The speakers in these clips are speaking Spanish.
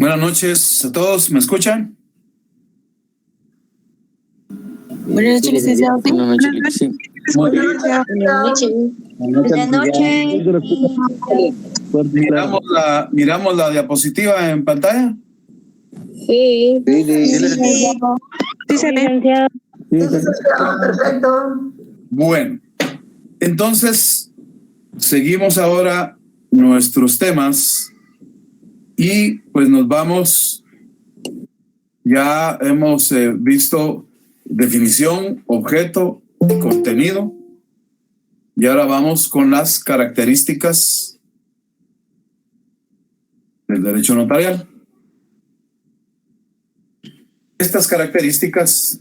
Buenas noches a todos, ¿me escuchan? Buenas noches, licenciado. Buenas noches, sí. Muy bien. Buenas noches. ¿Miramos la diapositiva en pantalla? Sí. Sí, se ve. Perfecto. Bueno, entonces seguimos ahora nuestros temas y pues nos vamos. Ya hemos visto definición, objeto y contenido. Y ahora vamos con las características del derecho notarial. Estas características,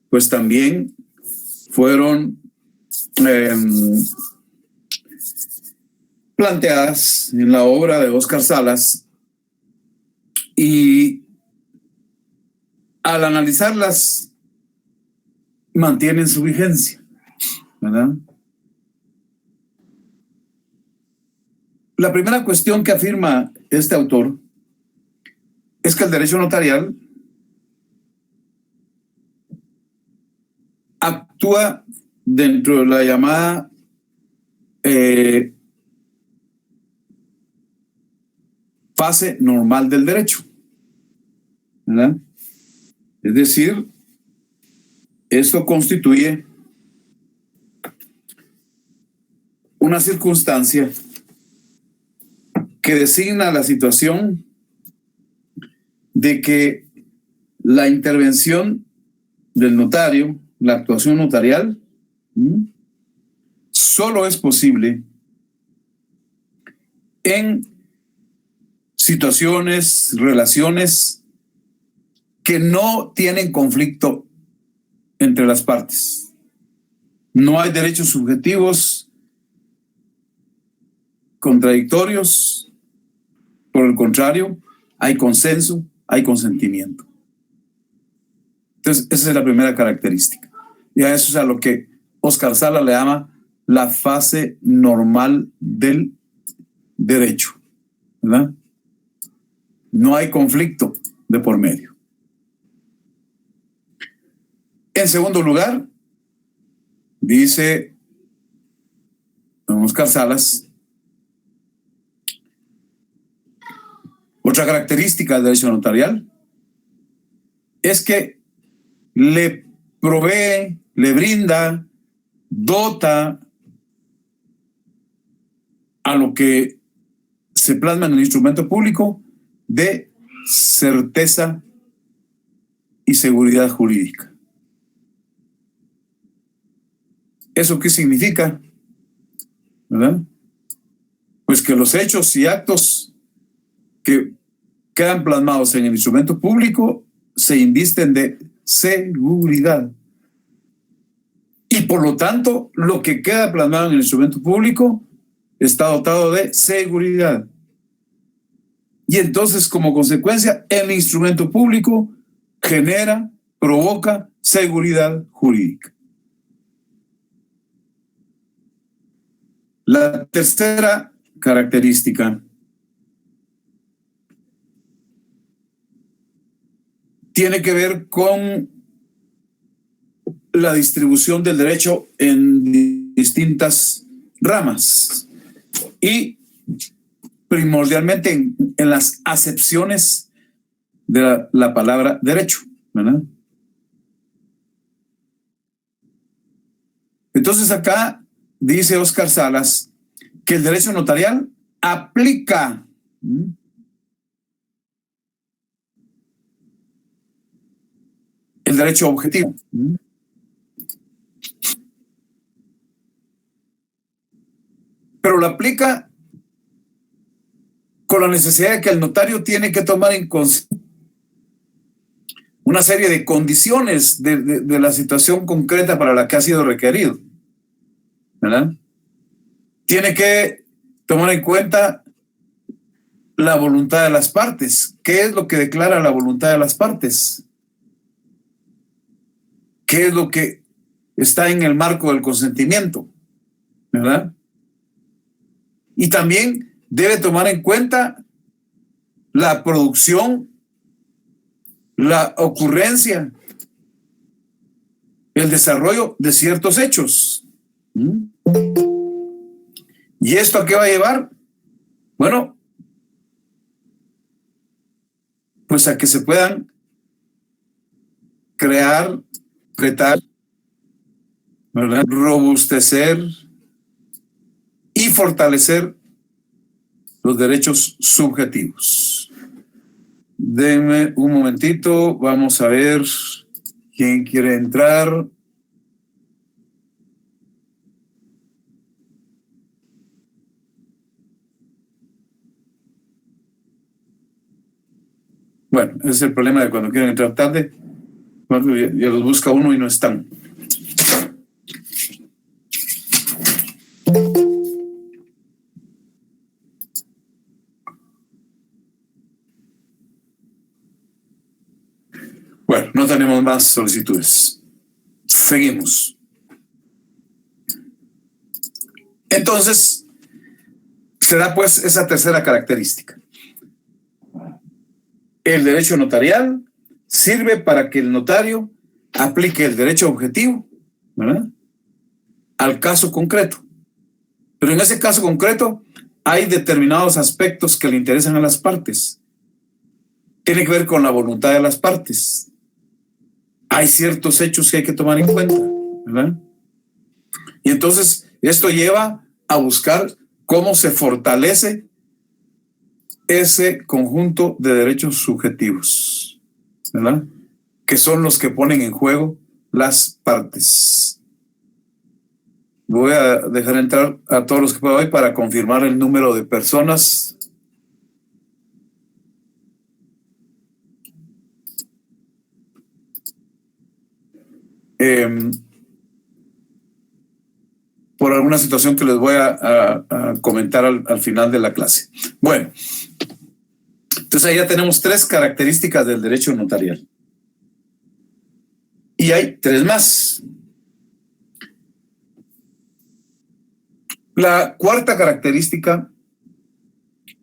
pues también fueron planteadas en la obra de Óscar Salas y al analizarlas mantienen su vigencia, ¿verdad? La primera cuestión que afirma este autor es que el derecho notarial actúa dentro de la llamada fase normal del derecho, ¿verdad? Es decir, esto constituye una circunstancia que designa la situación de que la intervención del notario, la actuación notarial, solo es posible en situaciones, relaciones que no tienen conflicto entre las partes. No hay derechos subjetivos contradictorios, por el contrario, hay consenso, hay consentimiento. Entonces, esa es la primera característica. Y a eso es a lo que Óscar Salas le llama la fase normal del derecho, ¿verdad? No hay conflicto de por medio. En segundo lugar, dice Óscar Salas, otra característica del derecho notarial es que le provee, le brinda, dota a lo que se plasma en el instrumento público de certeza y seguridad jurídica. ¿Eso qué significa? ¿Verdad? Pues que los hechos y actos que quedan plasmados en el instrumento público se invisten de seguridad. Y por lo tanto, lo que queda plasmado en el instrumento público está dotado de seguridad. Y entonces, como consecuencia, el instrumento público genera, provoca seguridad jurídica. La tercera característica tiene que ver con la distribución del derecho en distintas ramas y primordialmente en las acepciones de la palabra derecho, ¿verdad? Entonces acá dice Óscar Salas que el derecho notarial aplica el derecho objetivo. Pero lo aplica con la necesidad de que el notario tiene que tomar en consideración una serie de condiciones de la situación concreta para la que ha sido requerido, ¿verdad? Tiene que tomar en cuenta la voluntad de las partes. ¿Qué es lo que declara la voluntad de las partes? ¿Qué es lo que está en el marco del consentimiento? ¿Verdad? Y también debe tomar en cuenta la producción, la ocurrencia, el desarrollo de ciertos hechos. ¿Y esto a qué va a llevar? Bueno, pues a que se puedan crear, retar, ¿verdad?, robustecer y fortalecer los derechos subjetivos. Denme un momentito, vamos a ver quién quiere entrar. Bueno, ese es el problema de cuando quieren entrar tarde. Cuando ya los busca uno y no están. Bueno, no tenemos más solicitudes. Seguimos. Entonces, se da pues esa tercera característica. El derecho notarial sirve para que el notario aplique el derecho objetivo, ¿verdad?, al caso concreto. Pero en ese caso concreto hay determinados aspectos que le interesan a las partes. Tiene que ver con la voluntad de las partes. Hay ciertos hechos que hay que tomar en cuenta, ¿verdad? Y entonces esto lleva a buscar cómo se fortalece ese conjunto de derechos subjetivos, ¿verdad?, que son los que ponen en juego las partes. Voy a dejar entrar a todos los que puedo hoy para confirmar el número de personas. Por alguna situación que les voy a comentar al final de la clase. Bueno, entonces ahí ya tenemos 3 características del derecho notarial. Y hay 3 más. La cuarta característica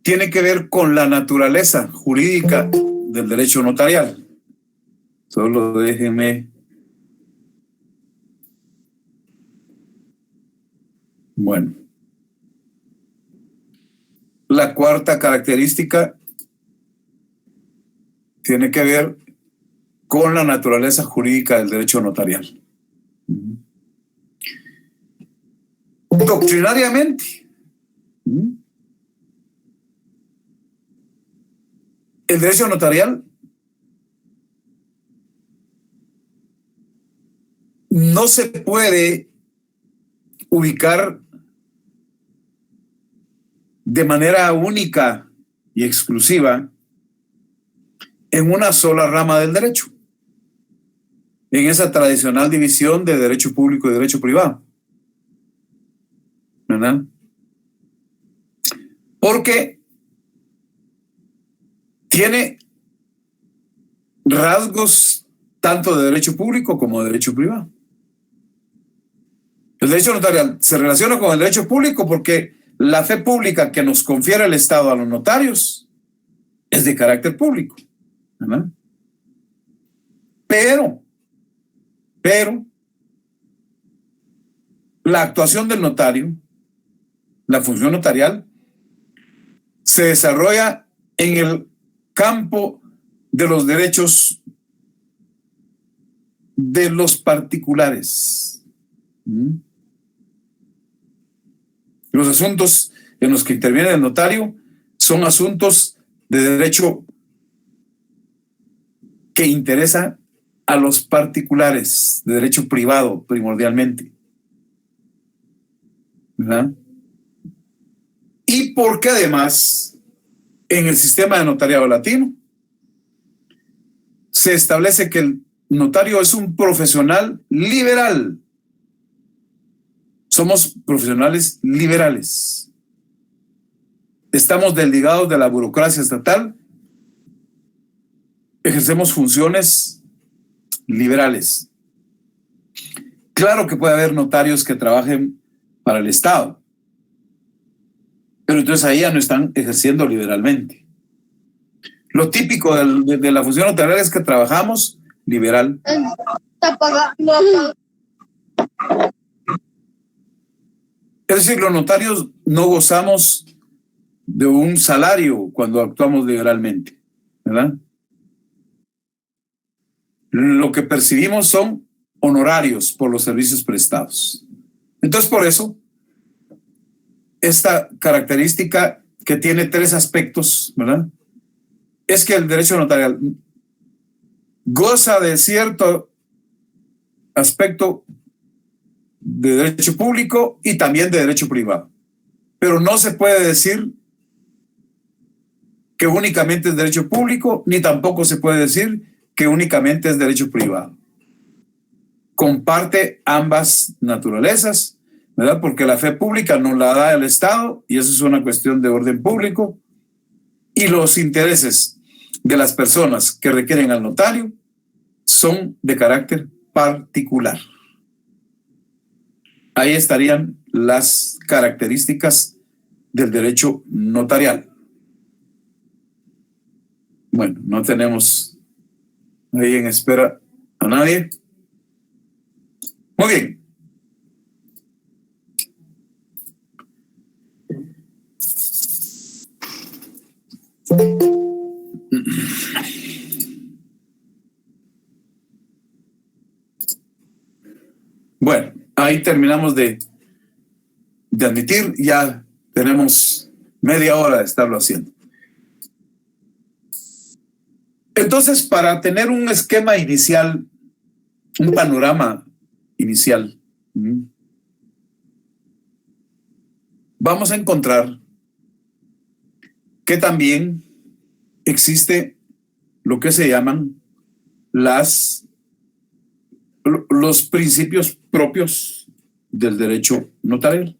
tiene que ver con la naturaleza jurídica del derecho notarial. Solo déjenme. Bueno. La cuarta característica tiene que ver con la naturaleza jurídica del derecho notarial. Doctrinariamente, el derecho notarial no se puede ubicar de manera única y exclusiva en una sola rama del derecho, en esa tradicional división de derecho público y derecho privado, ¿verdad? Porque tiene rasgos tanto de derecho público como de derecho privado. El derecho notarial se relaciona con el derecho público porque la fe pública que nos confiere el Estado a los notarios es de carácter público, ¿verdad? Pero la actuación del notario, la función notarial, se desarrolla en el campo de los derechos de los particulares. Los asuntos en los que interviene el notario son asuntos de derecho que interesa a los particulares, de derecho privado primordialmente, ¿verdad? Y porque además en el sistema de notariado latino se establece que el notario es un profesional liberal. Somos profesionales liberales. Estamos desligados de la burocracia estatal. Ejercemos funciones liberales. Claro que puede haber notarios que trabajen para el Estado, pero entonces ahí ya no están ejerciendo liberalmente. Lo típico de la función notarial es que trabajamos liberal. Es decir, los notarios no gozamos de un salario cuando actuamos liberalmente, ¿verdad? Lo que percibimos son honorarios por los servicios prestados. Entonces, por eso, esta característica que tiene 3 aspectos, ¿verdad? Es que el derecho notarial goza de cierto aspecto de derecho público y también de derecho privado. Pero no se puede decir que únicamente es derecho público, ni tampoco se puede decir que únicamente es derecho privado. Comparte ambas naturalezas, ¿verdad? Porque la fe pública nos la da el Estado y eso es una cuestión de orden público, y los intereses de las personas que requieren al notario son de carácter particular. Ahí estarían las características del derecho notarial. Bueno, no tenemos ahí en espera a nadie. Muy bien. Bueno, ahí terminamos de admitir, ya tenemos media hora de estarlo haciendo. Entonces, para tener un esquema inicial, un panorama inicial, vamos a encontrar que también existe lo que se llaman los principios propios del derecho notarial.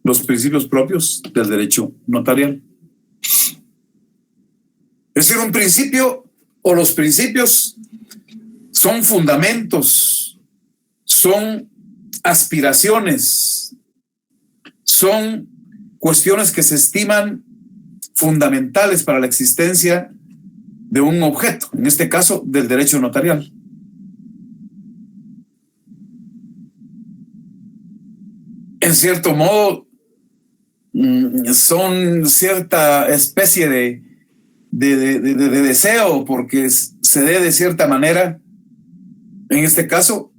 Los principios propios del derecho notarial. Es decir, un principio o los principios son fundamentos, son aspiraciones, son cuestiones que se estiman fundamentales para la existencia de un objeto, en este caso del derecho notarial. En cierto modo, son cierta especie de deseo, porque se dé de cierta manera, en este caso,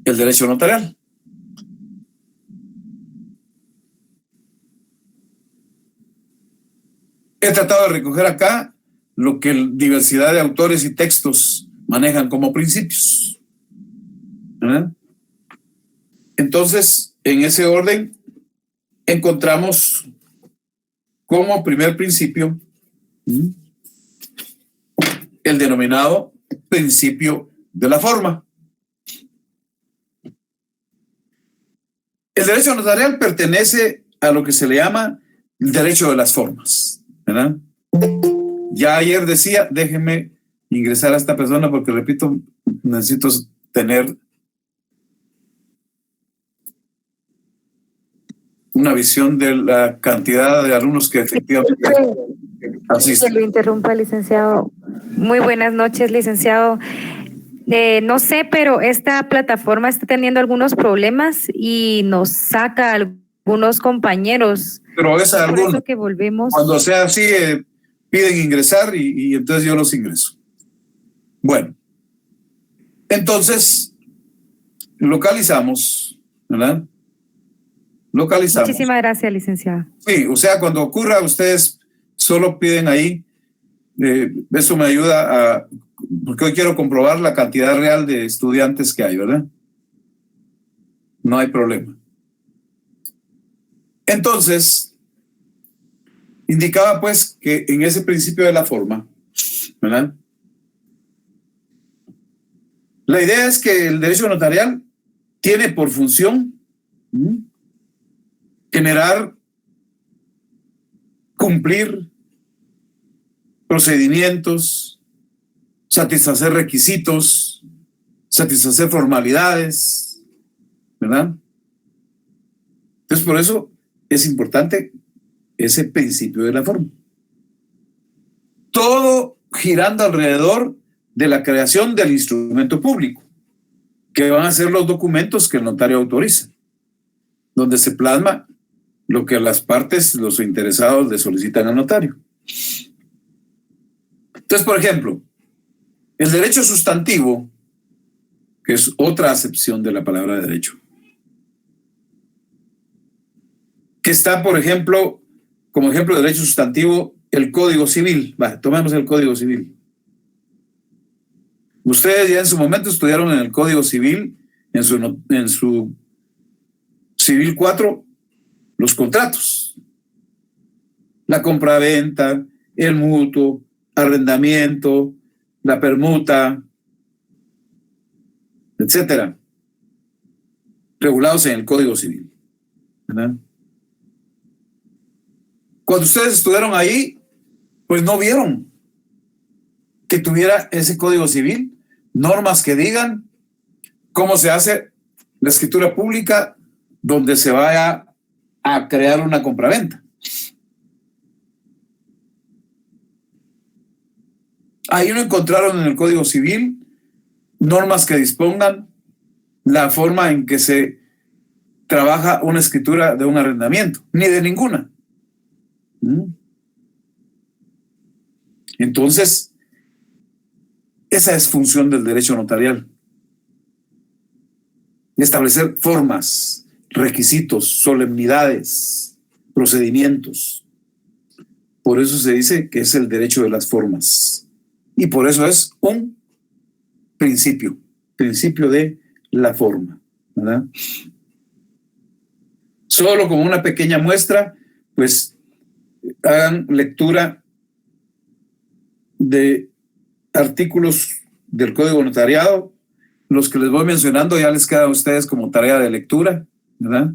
el derecho notarial. He tratado de recoger acá lo que diversidad de autores y textos manejan como principios. ¿Verdad? Entonces, en ese orden, encontramos como primer principio el denominado principio de la forma. El derecho notarial pertenece a lo que se le llama el derecho de las formas, ¿verdad? Ya ayer decía, déjenme ingresar a esta persona porque, repito, necesito tener una visión de la cantidad de alumnos que efectivamente asisten. Que lo interrumpa, licenciado. Muy buenas noches, licenciado. No sé, pero esta plataforma está teniendo algunos problemas y nos saca a algunos compañeros. Pero es a algunos. Por eso que volvemos. Cuando sea así, piden ingresar y entonces yo los ingreso. Bueno, entonces localizamos, ¿verdad? Localizamos. Muchísimas gracias, licenciado. Sí, o sea, cuando ocurra, ustedes solo piden ahí. Eso me ayuda porque hoy quiero comprobar la cantidad real de estudiantes que hay, ¿verdad? No hay problema. Entonces, indicaba pues que en ese principio de la forma, ¿verdad? La idea es que el derecho notarial tiene por función generar, cumplir procedimientos, satisfacer requisitos, satisfacer formalidades, ¿verdad? Entonces, por eso es importante ese principio de la forma. todo girando alrededor de la creación del instrumento público, que van a ser los documentos que el notario autoriza, donde se plasma lo que las partes, los interesados, le solicitan al notario. Entonces, por ejemplo, el derecho sustantivo, que es otra acepción de la palabra derecho, que está, por ejemplo, como ejemplo de derecho sustantivo, el Código Civil. Tomemos el Código Civil. Ustedes ya en su momento estudiaron en el Código Civil, en su Civil 4, los contratos. La compraventa, el mutuo, arrendamiento, la permuta, etcétera, regulados en el Código Civil, ¿verdad? Cuando ustedes estudiaron ahí, pues no vieron que tuviera ese Código Civil normas que digan cómo se hace la escritura pública donde se vaya a crear una compraventa. Ahí no encontraron en el Código Civil normas que dispongan la forma en que se trabaja una escritura de un arrendamiento, ni de ninguna. Entonces, esa es función del derecho notarial. Establecer formas, requisitos, solemnidades, procedimientos. Por eso se dice que es el derecho de las formas. Y por eso es un principio de la forma, ¿verdad? Solo como una pequeña muestra, pues hagan lectura de artículos del Código Notariado. Los que les voy mencionando ya les quedan a ustedes como tarea de lectura, ¿verdad?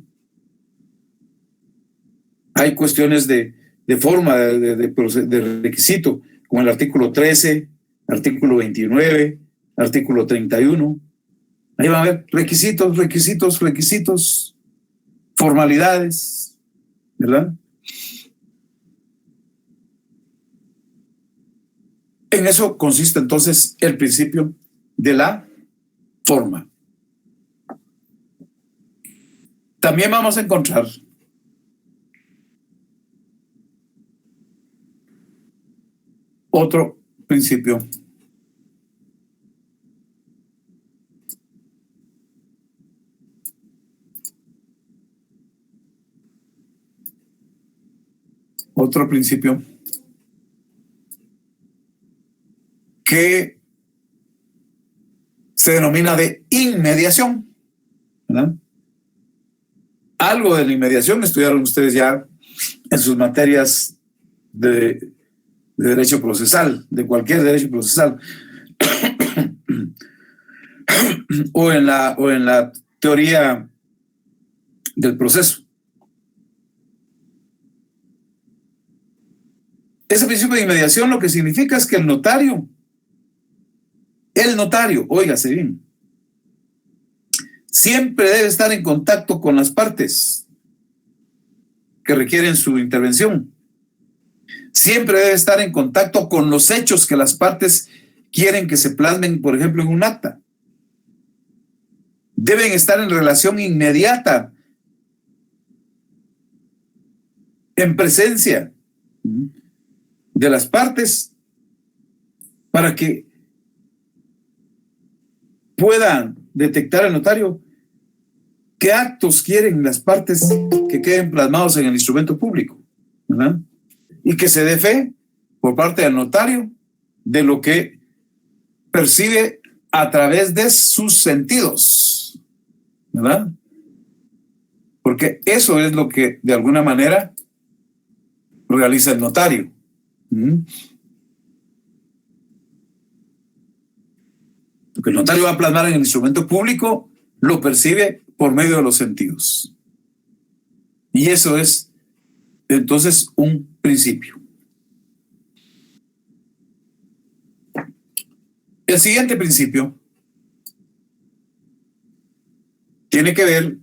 Hay cuestiones de forma, de requisito, como el artículo 13, artículo 29, artículo 31. Ahí van a ver requisitos, formalidades, ¿verdad? En eso consiste entonces el principio de la forma. También vamos a encontrar otro principio que se denomina de inmediación, ¿verdad? Algo de la inmediación estudiaron ustedes ya en sus materias de derecho procesal, de cualquier derecho procesal, o en la teoría del proceso. Ese principio de inmediación lo que significa es que el notario, óigase bien, siempre debe estar en contacto con las partes que requieren su intervención. Siempre debe estar en contacto con los hechos que las partes quieren que se plasmen, por ejemplo, en un acta. Deben estar en relación inmediata, en presencia de las partes, para que puedan detectar el notario qué actos quieren las partes que queden plasmados en el instrumento público, ¿verdad? Y que se dé fe por parte del notario de lo que percibe a través de sus sentidos, ¿verdad? Porque eso es lo que de alguna manera realiza el notario. Lo que el notario va a plasmar en el instrumento público lo percibe por medio de los sentidos. Y eso es entonces un principio. El siguiente principio tiene que ver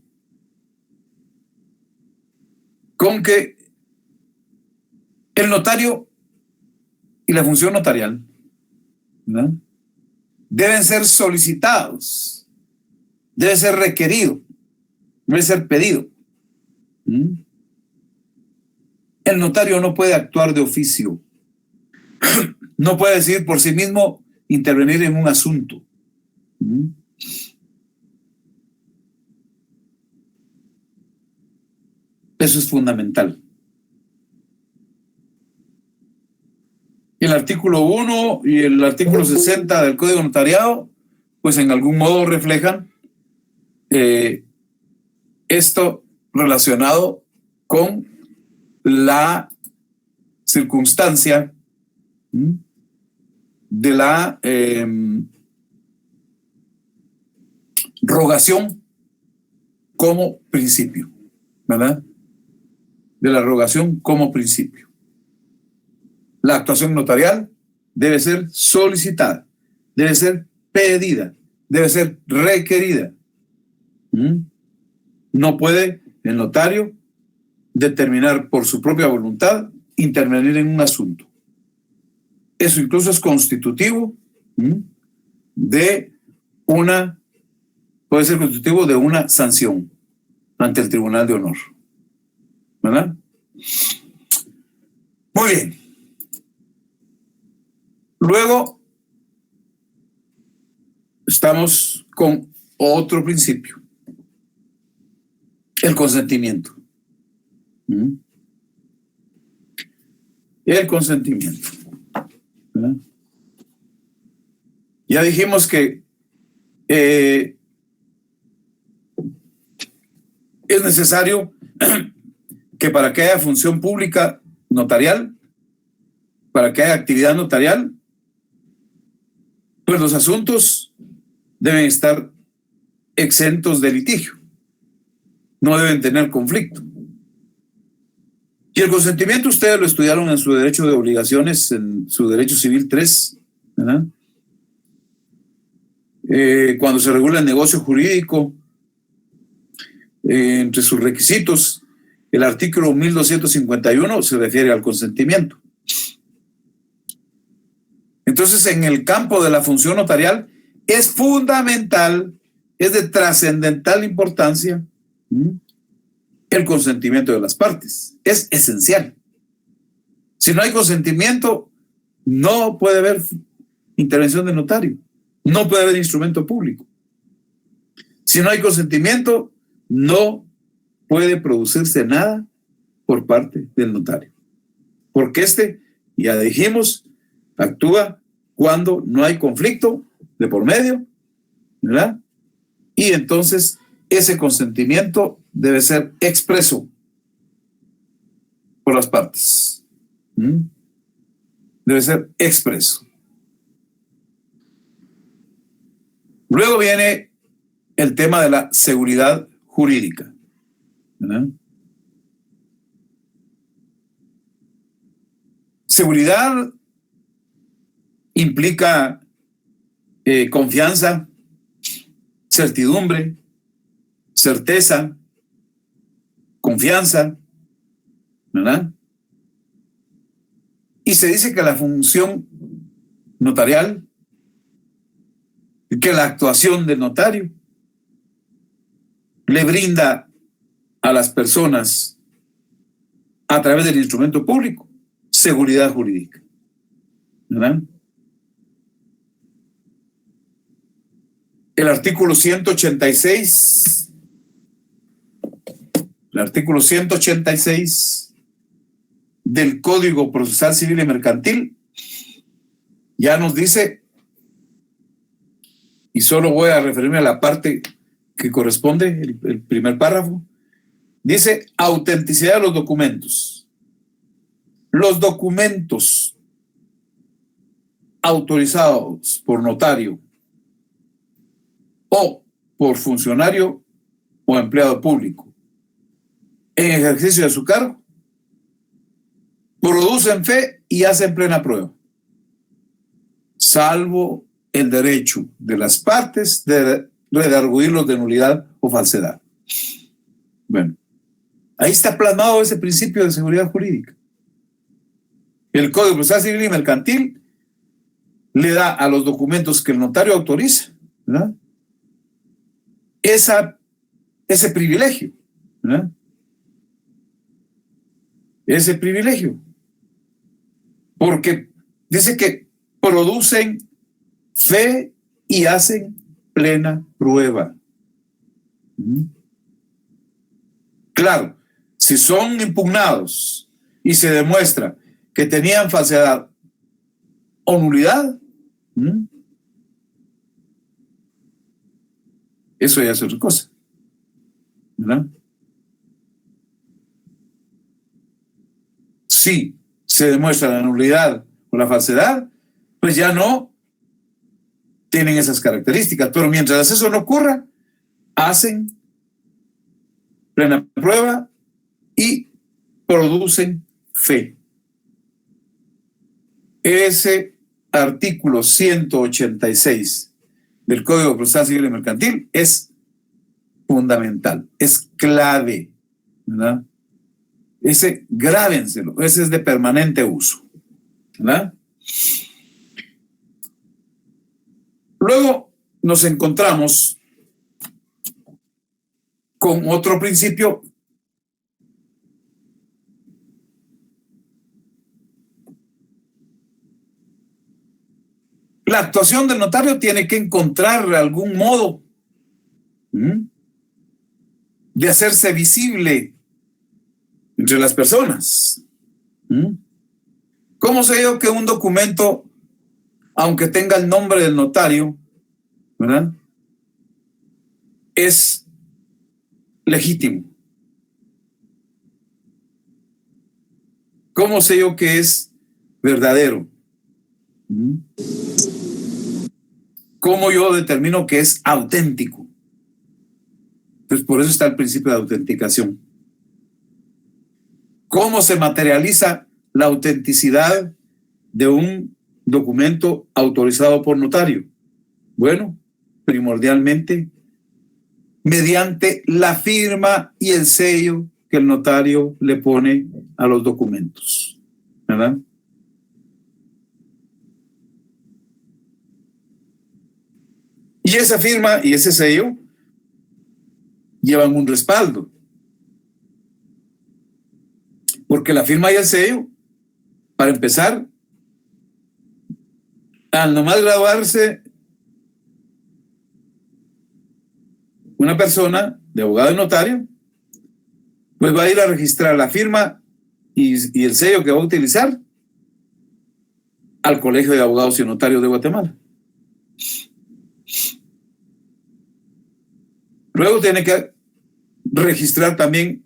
con que el notario y la función notarial, ¿verdad?, deben ser solicitados, debe ser requerido, debe ser pedido. El notario no puede actuar de oficio, no puede decidir por sí mismo intervenir en un asunto. Eso es fundamental. El artículo 1 y el artículo 60 del Código Notariado, pues en algún modo reflejan esto relacionado con la circunstancia de la rogación como principio, ¿verdad? De la rogación como principio. La actuación notarial debe ser solicitada, debe ser pedida, debe ser requerida. No puede el notario determinar por su propia voluntad intervenir en un asunto. Eso incluso es constitutivo de una, puede ser constitutivo de una sanción ante el Tribunal de Honor, ¿verdad? Muy bien. Luego estamos con otro principio, el consentimiento. El consentimiento, ¿verdad? Ya dijimos que es necesario que para que haya función pública notarial, para que haya actividad notarial, pues los asuntos deben estar exentos de litigio, no deben tener conflicto. Y el consentimiento ustedes lo estudiaron en su derecho de obligaciones, en su derecho civil 3, ¿verdad? Cuando se regula el negocio jurídico, entre sus requisitos, el artículo 1251 se refiere al consentimiento. Entonces, en el campo de la función notarial es fundamental, es de trascendental importancia el consentimiento de las partes. Es esencial. Si no hay consentimiento, no puede haber intervención del notario, no puede haber instrumento público. Si no hay consentimiento, no puede producirse nada por parte del notario. Porque ya dijimos, actúa cuando no hay conflicto de por medio, ¿verdad? Y entonces ese consentimiento debe ser expreso por las partes. Debe ser expreso. Luego viene el tema de la seguridad jurídica, ¿verdad? Seguridad implica confianza, certidumbre, certeza, confianza, ¿verdad? Y se dice que la función notarial, que la actuación del notario le brinda a las personas a través del instrumento público seguridad jurídica, ¿verdad? El artículo 186, del Código Procesal Civil y Mercantil ya nos dice, y solo voy a referirme a la parte que corresponde, el primer párrafo, dice autenticidad de los documentos. Los documentos autorizados por notario o por funcionario o empleado público en ejercicio de su cargo producen fe y hacen plena prueba, salvo el derecho de las partes de redarguirlos de nulidad o falsedad. Bueno, ahí está plasmado ese principio de seguridad jurídica. El Código Procesal Civil y Mercantil le da a los documentos que el notario autoriza, ¿verdad?, ese privilegio, ¿verdad?, ese privilegio, porque dice que producen fe y hacen plena prueba. Claro, si son impugnados y se demuestra que tenían falsedad o nulidad, eso ya es otra cosa, ¿verdad? Si se demuestra la nulidad o la falsedad, pues ya no tienen esas características. Pero mientras eso no ocurra, hacen plena prueba y producen fe. Ese artículo 186 del Código Procesal Civil y Mercantil es fundamental, es clave, ¿verdad? Ese grábenselo, ese es de permanente uso, ¿verdad? Luego nos encontramos con otro principio la actuación del notario tiene que encontrar algún modo de hacerse visible entre las personas. ¿Cómo sé yo que un documento, aunque tenga el nombre del notario, ¿verdad?, es legítimo? ¿Cómo sé yo que es verdadero? ¿Cómo yo determino que es auténtico? Pues por eso está el principio de autenticación. ¿Cómo se materializa la autenticidad de un documento autorizado por notario? Bueno, primordialmente mediante la firma y el sello que el notario le pone a los documentos, ¿verdad? Y esa firma y ese sello llevan un respaldo. Porque la firma y el sello, para empezar, al nomás graduarse una persona de abogado y notario, pues va a ir a registrar la firma y el sello que va a utilizar al Colegio de Abogados y Notarios de Guatemala. Luego tiene que registrar también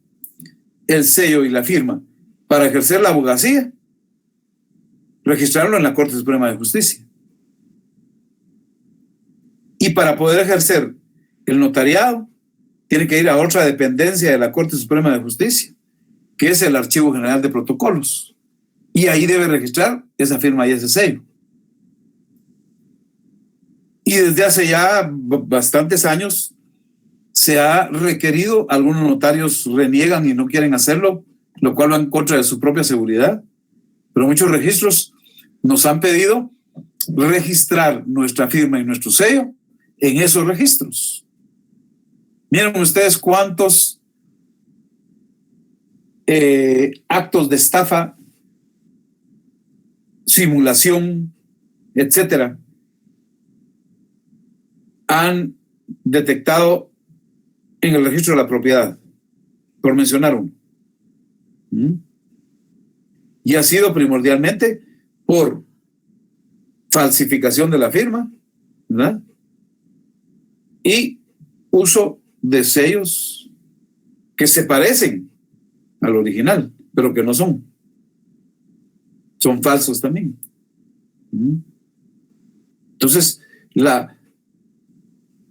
el sello y la firma para ejercer la abogacía, registrarlo en la Corte Suprema de Justicia. Y para poder ejercer el notariado, tiene que ir a otra dependencia de la Corte Suprema de Justicia, que es el Archivo General de Protocolos. Y ahí debe registrar esa firma y ese sello. Y desde hace ya bastantes años se ha requerido, algunos notarios reniegan y no quieren hacerlo, lo cual va en contra de su propia seguridad, pero muchos registros nos han pedido registrar nuestra firma y nuestro sello en esos registros. Miren ustedes cuántos actos de estafa, simulación, etcétera, han detectado en el registro de la propiedad, por mencionar uno. Y ha sido primordialmente por falsificación de la firma, ¿verdad?, y uso de sellos que se parecen al original, pero que no son. Son falsos también. Entonces, la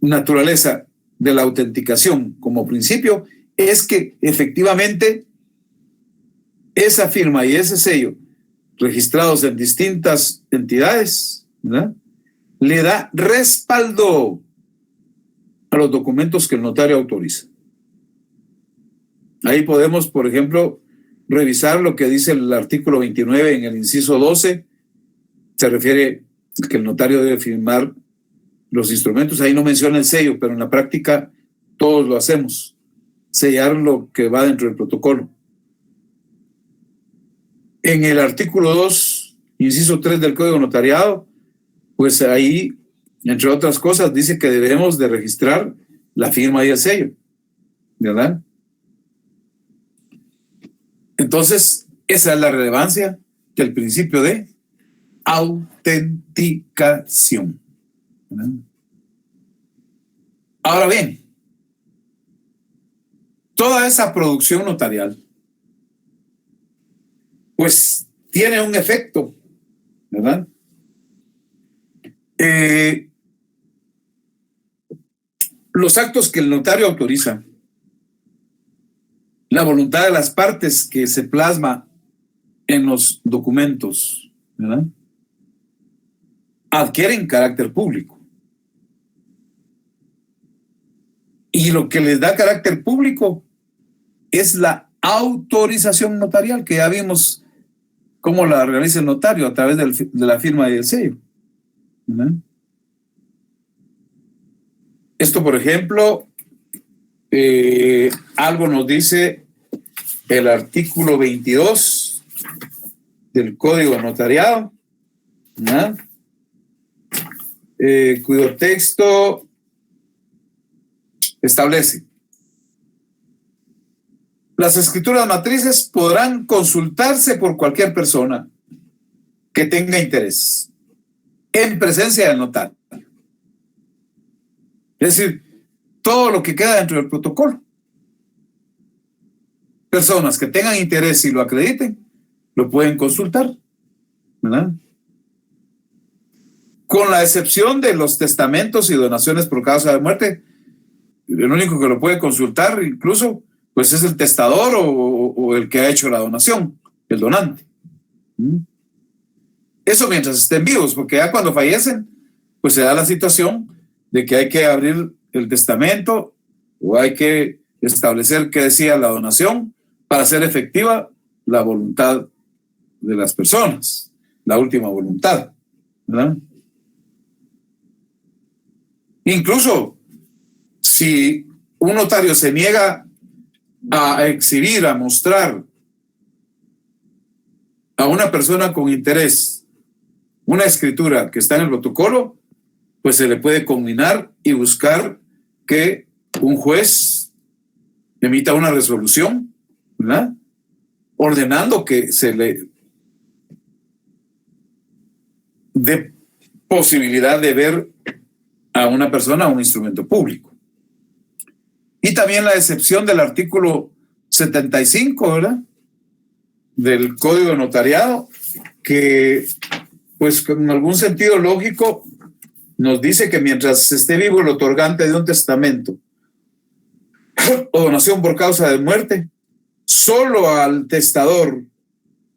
naturaleza de la autenticación como principio es que efectivamente esa firma y ese sello registrados en distintas entidades, ¿verdad?, le da respaldo a los documentos que el notario autoriza. Ahí podemos, por ejemplo, revisar lo que dice el artículo 29 en el inciso 12. Se refiere a que el notario debe firmar los instrumentos. Ahí no menciona el sello, pero en la práctica todos lo hacemos. Sellar lo que va dentro del protocolo. En el artículo 2, inciso 3 del Código Notariado, pues ahí, entre otras cosas, dice que debemos de registrar la firma y el sello, ¿verdad? Entonces, esa es la relevancia del principio de autenticación, ¿verdad? Ahora bien, toda esa producción notarial pues tiene un efecto, ¿verdad? Los actos que el notario autoriza, la voluntad de las partes que se plasma en los documentos, ¿verdad?, adquieren carácter público. Y lo que les da carácter público es la autorización notarial, que ya vimos cómo la realiza el notario a través de la firma y el sello, ¿verdad? Esto, por ejemplo, algo nos dice el artículo 22 del Código Notariado, ¿verdad?, cuyo texto establece: las escrituras matrices podrán consultarse por cualquier persona que tenga interés en presencia del notario. Es decir, todo lo que queda dentro del protocolo. Personas que tengan interés y lo acrediten, lo pueden consultar, ¿verdad? Con la excepción de los testamentos y donaciones por causa de muerte, el único que lo puede consultar incluso pues es el testador o el que ha hecho la donación, el donante. Eso mientras estén vivos, porque ya cuando fallecen, pues se da la situación de que hay que abrir el testamento o hay que establecer qué decía la donación para hacer efectiva la voluntad de las personas, la última voluntad, ¿verdad? Incluso si un notario se niega a exhibir, a mostrar a una persona con interés una escritura que está en el protocolo, pues se le puede conminar y buscar que un juez emita una resolución, ¿verdad?, ordenando que se le dé posibilidad de ver a una persona un instrumento público. Y también la excepción del artículo 75, ¿verdad?, del Código de Notariado, que pues con algún sentido lógico nos dice que mientras esté vivo el otorgante de un testamento o donación por causa de muerte, solo al testador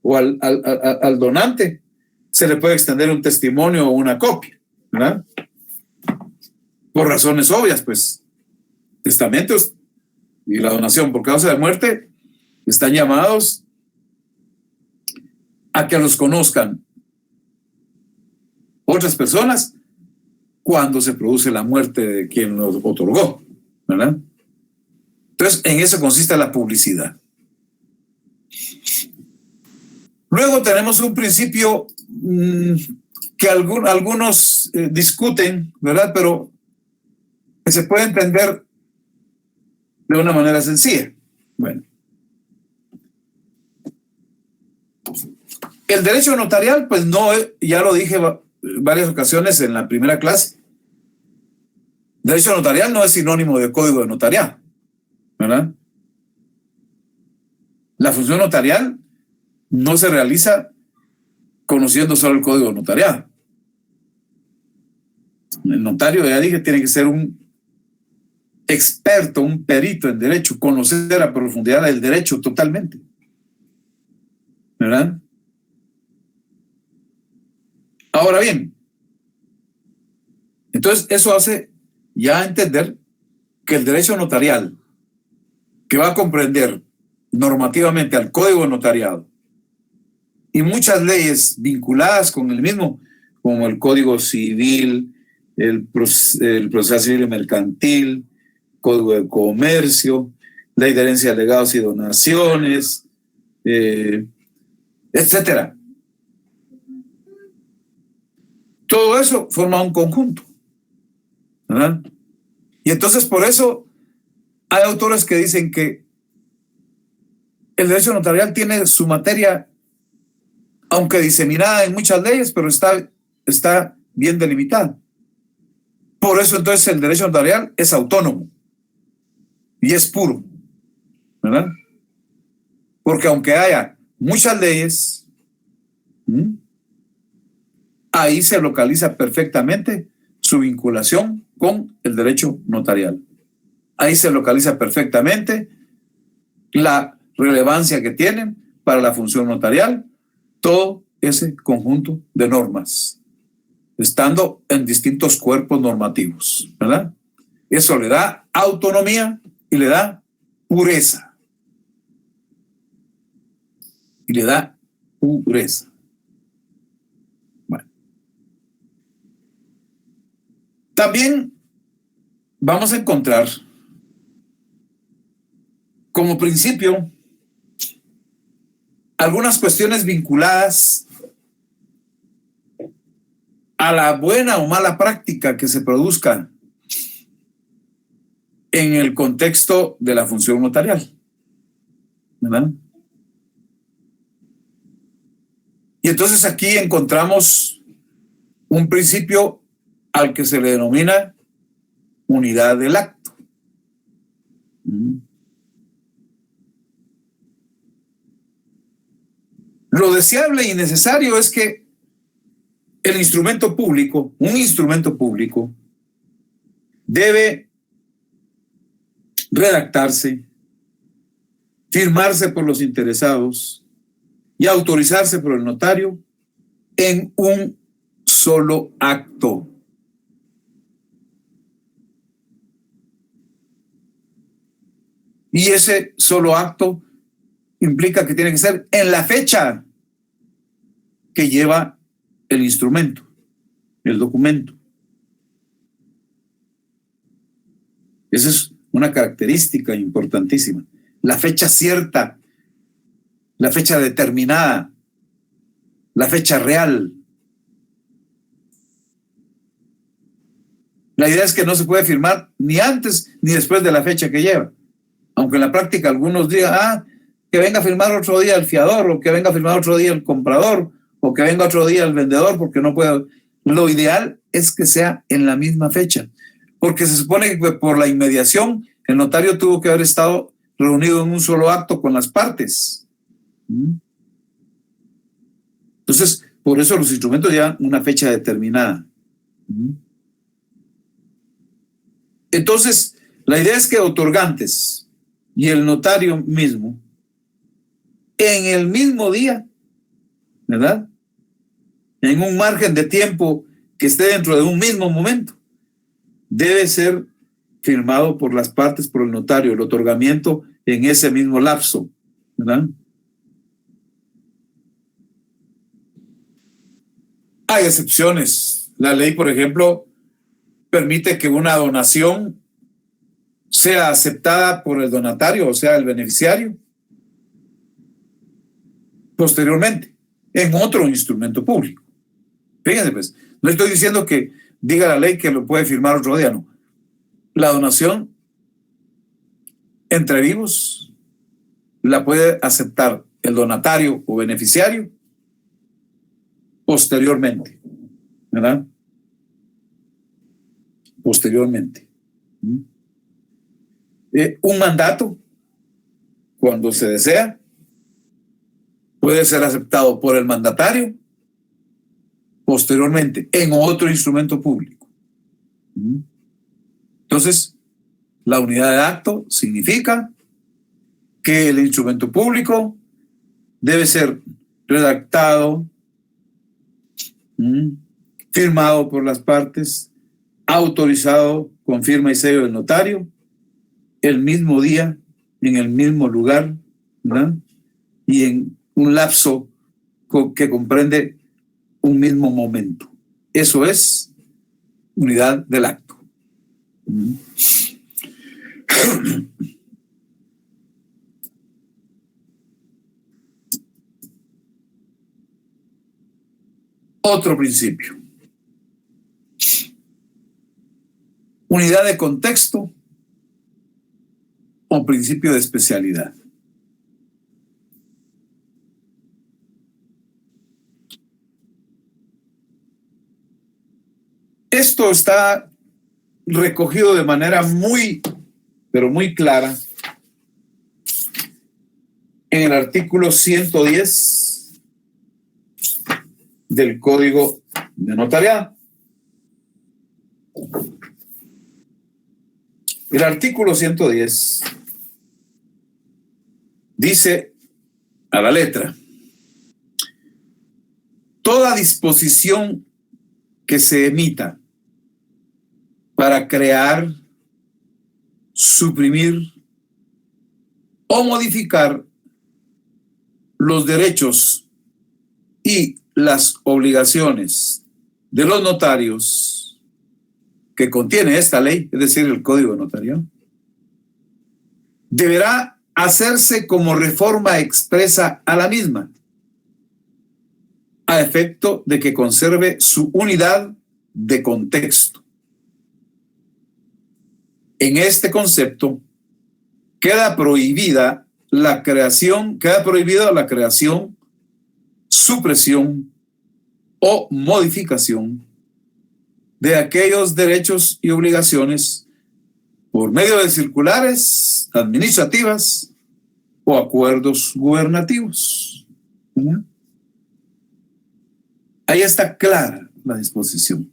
o al donante se le puede extender un testimonio o una copia, ¿verdad? Por razones obvias, pues testamentos y la donación por causa de muerte están llamados a que los conozcan otras personas cuando se produce la muerte de quien los otorgó, ¿verdad? Entonces, en eso consiste la publicidad. Luego tenemos un principio que algunos discuten, ¿verdad?, pero que se puede entender de una manera sencilla. Bueno, el derecho notarial, pues no, ya lo dije varias ocasiones en la primera clase, derecho notarial no es sinónimo de código de notariado, ¿verdad? La función notarial no se realiza conociendo solo el código de notariado. El notario, ya dije, tiene que ser un experto, un perito en derecho, conocer a profundidad el derecho totalmente, ¿verdad? Ahora bien, entonces eso hace ya entender que el derecho notarial, que va a comprender normativamente al Código Notariado y muchas leyes vinculadas con el mismo, como el Código Civil, el Proceso Civil y Mercantil, Código de Comercio, Ley de Herencia, Legados y Donaciones, etcétera. Todo eso forma un conjunto, ¿verdad? Y entonces por eso hay autores que dicen que el derecho notarial tiene su materia, aunque diseminada en muchas leyes, pero está bien delimitada. Por eso entonces el derecho notarial es autónomo y es puro, ¿verdad? Porque aunque haya muchas leyes, ahí se localiza perfectamente su vinculación con el derecho notarial. Ahí se localiza perfectamente la relevancia que tienen para la función notarial todo ese conjunto de normas, estando en distintos cuerpos normativos, ¿verdad? Eso le da autonomía y le da pureza. Y le da pureza. Bueno. También vamos a encontrar como principio algunas cuestiones vinculadas a la buena o mala práctica que se produzca en el contexto de la función notarial, ¿verdad? Y entonces aquí encontramos un principio al que se le denomina unidad del acto. Lo deseable y necesario es que el instrumento público, un instrumento público, debe redactarse, firmarse por los interesados y autorizarse por el notario en un solo acto. Y ese solo acto implica que tiene que ser en la fecha que lleva el instrumento, el documento. Esa es una característica importantísima. La fecha cierta, la fecha determinada, la fecha real. La idea es que no se puede firmar ni antes ni después de la fecha que lleva. Aunque en la práctica algunos digan, que venga a firmar otro día el fiador, o que venga a firmar otro día el comprador, o que venga otro día el vendedor, porque no puede. Lo ideal es que sea en la misma fecha, porque se supone que por la inmediación el notario tuvo que haber estado reunido en un solo acto con las partes. Entonces, por eso los instrumentos llevan una fecha determinada. Entonces, la idea es que otorgantes y el notario mismo, en el mismo día, ¿verdad? En un margen de tiempo que esté dentro de un mismo momento, debe ser firmado por las partes, por el notario, el otorgamiento en ese mismo lapso, ¿verdad? Hay excepciones. La ley, por ejemplo, permite que una donación sea aceptada por el donatario, o sea, el beneficiario, posteriormente, en otro instrumento público. Fíjense, pues, no estoy diciendo que diga la ley que lo puede firmar otro día, no. La donación entre vivos la puede aceptar el donatario o beneficiario posteriormente, ¿verdad? Posteriormente. Un mandato, cuando se desea, puede ser aceptado por el mandatario posteriormente en otro instrumento público. Entonces, la unidad de acto significa que el instrumento público debe ser redactado, firmado por las partes, autorizado con firma y sello del notario, el mismo día, en el mismo lugar, ¿verdad? Y en un lapso que comprende un mismo momento. Eso es unidad del acto. Otro principio. Unidad de contexto o principio de especialidad. Esto está recogido de manera muy, pero muy clara en el artículo 110 del Código de Notariado. El artículo 110 dice a la letra: toda disposición que se emita para crear, suprimir o modificar los derechos y las obligaciones de los notarios que contiene esta ley, es decir, el Código Notarial, deberá hacerse como reforma expresa a la misma, a efecto de que conserve su unidad de contexto. En este concepto queda prohibida la creación, supresión o modificación de aquellos derechos y obligaciones por medio de circulares administrativas o acuerdos gubernativos. ¿Verdad? Ahí está clara la disposición.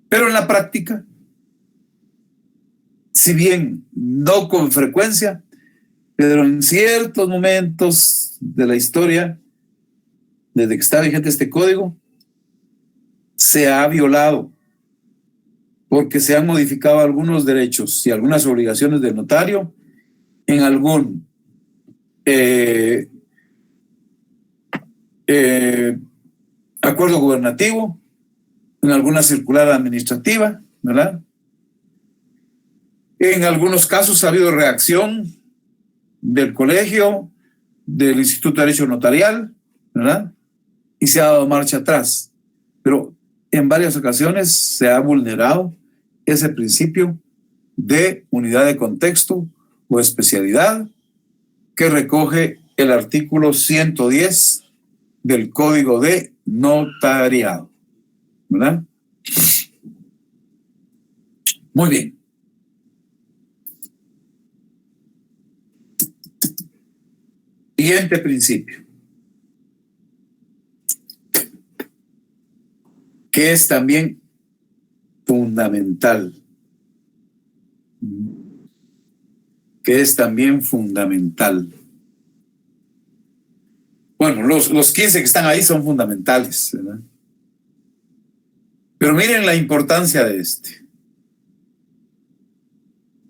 Pero en la práctica, si bien no con frecuencia, pero en ciertos momentos de la historia, desde que está vigente este código, se ha violado porque se han modificado algunos derechos y algunas obligaciones del notario en algún acuerdo gubernativo, en alguna circular administrativa, ¿verdad? En algunos casos ha habido reacción del colegio, del Instituto de Derecho Notarial, ¿verdad? Y se ha dado marcha atrás. Pero en varias ocasiones se ha vulnerado ese principio de unidad de contexto o especialidad que recoge el artículo 110 del Código de Notariado. ¿Verdad? Muy bien. Siguiente principio, que es también fundamental. Bueno, los 15 que están ahí son fundamentales, ¿verdad? Pero miren la importancia de este.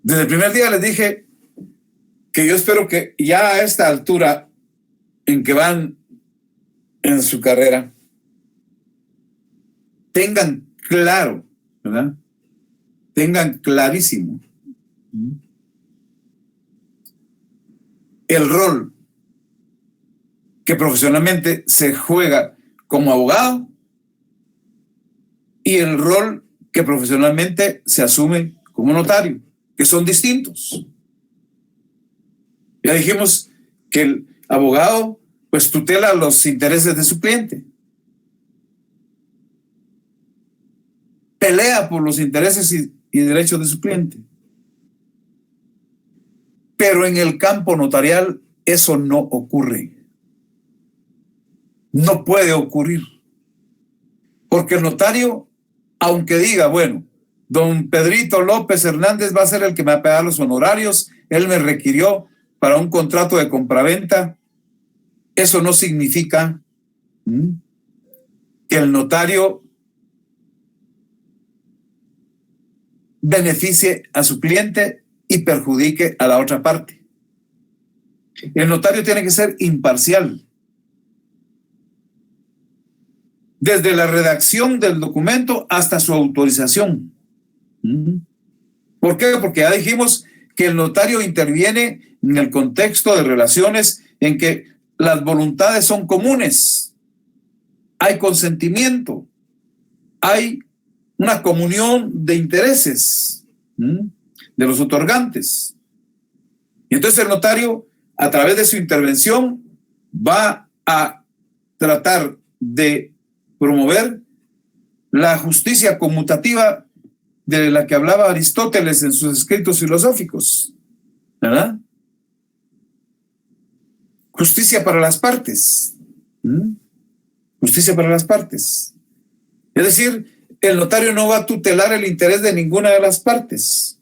Desde el primer día les dije que yo espero que ya a esta altura en que van en su carrera tengan claro, ¿verdad? Tengan clarísimo el rol que profesionalmente se juega como abogado y el rol que profesionalmente se asume como notario, que son distintos. Ya dijimos que el abogado pues tutela los intereses de su cliente, pelea por los intereses y derechos de su cliente. Pero en el campo notarial eso no ocurre. No puede ocurrir. Porque el notario, aunque diga, bueno, don Pedrito López Hernández va a ser el que me va a pagar los honorarios, él me requirió para un contrato de compraventa, eso no significa que el notario beneficie a su cliente y perjudique a la otra parte. El notario tiene que ser imparcial. Desde la redacción del documento hasta su autorización. ¿Por qué? Porque ya dijimos que el notario interviene en el contexto de relaciones en que las voluntades son comunes, hay consentimiento, hay una comunión de intereses de los otorgantes. Y entonces el notario, a través de su intervención, va a tratar de promover la justicia conmutativa de la que hablaba Aristóteles en sus escritos filosóficos, ¿verdad? Justicia para las partes. Justicia para las partes. Es decir, el notario no va a tutelar el interés de ninguna de las partes,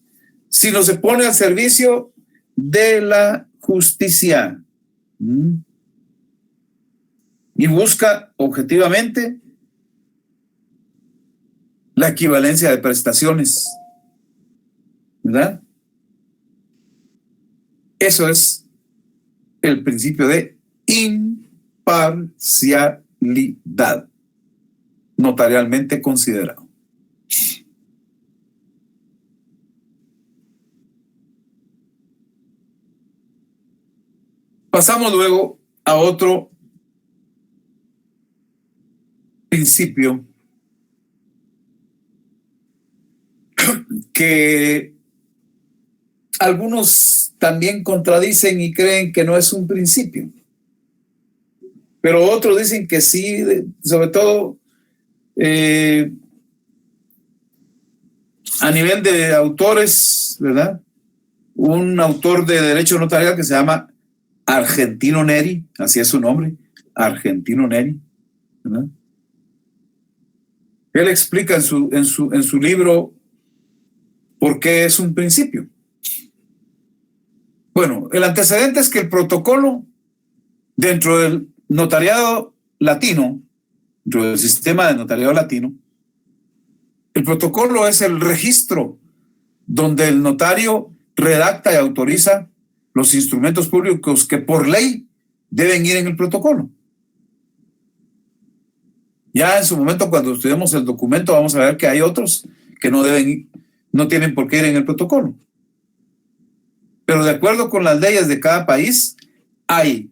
sino se pone al servicio de la justicia. Y busca objetivamente la equivalencia de prestaciones, ¿verdad? Eso es el principio de imparcialidad, notarialmente considerado. Pasamos luego a otro principio que algunos también contradicen y creen que no es un principio, pero otros dicen que sí, sobre todo a nivel de autores, ¿verdad? Un autor de derecho notarial que se llama Argentino Neri, así es su nombre, Argentino Neri, ¿verdad? Él explica en su libro por qué es un principio. Bueno, el antecedente es que el protocolo dentro del notariado latino, dentro del sistema de notariado latino, el protocolo es el registro donde el notario redacta y autoriza los instrumentos públicos que por ley deben ir en el protocolo. Ya en su momento, cuando estudiemos el documento, vamos a ver que hay otros que no tienen por qué ir en el protocolo. Pero de acuerdo con las leyes de cada país, hay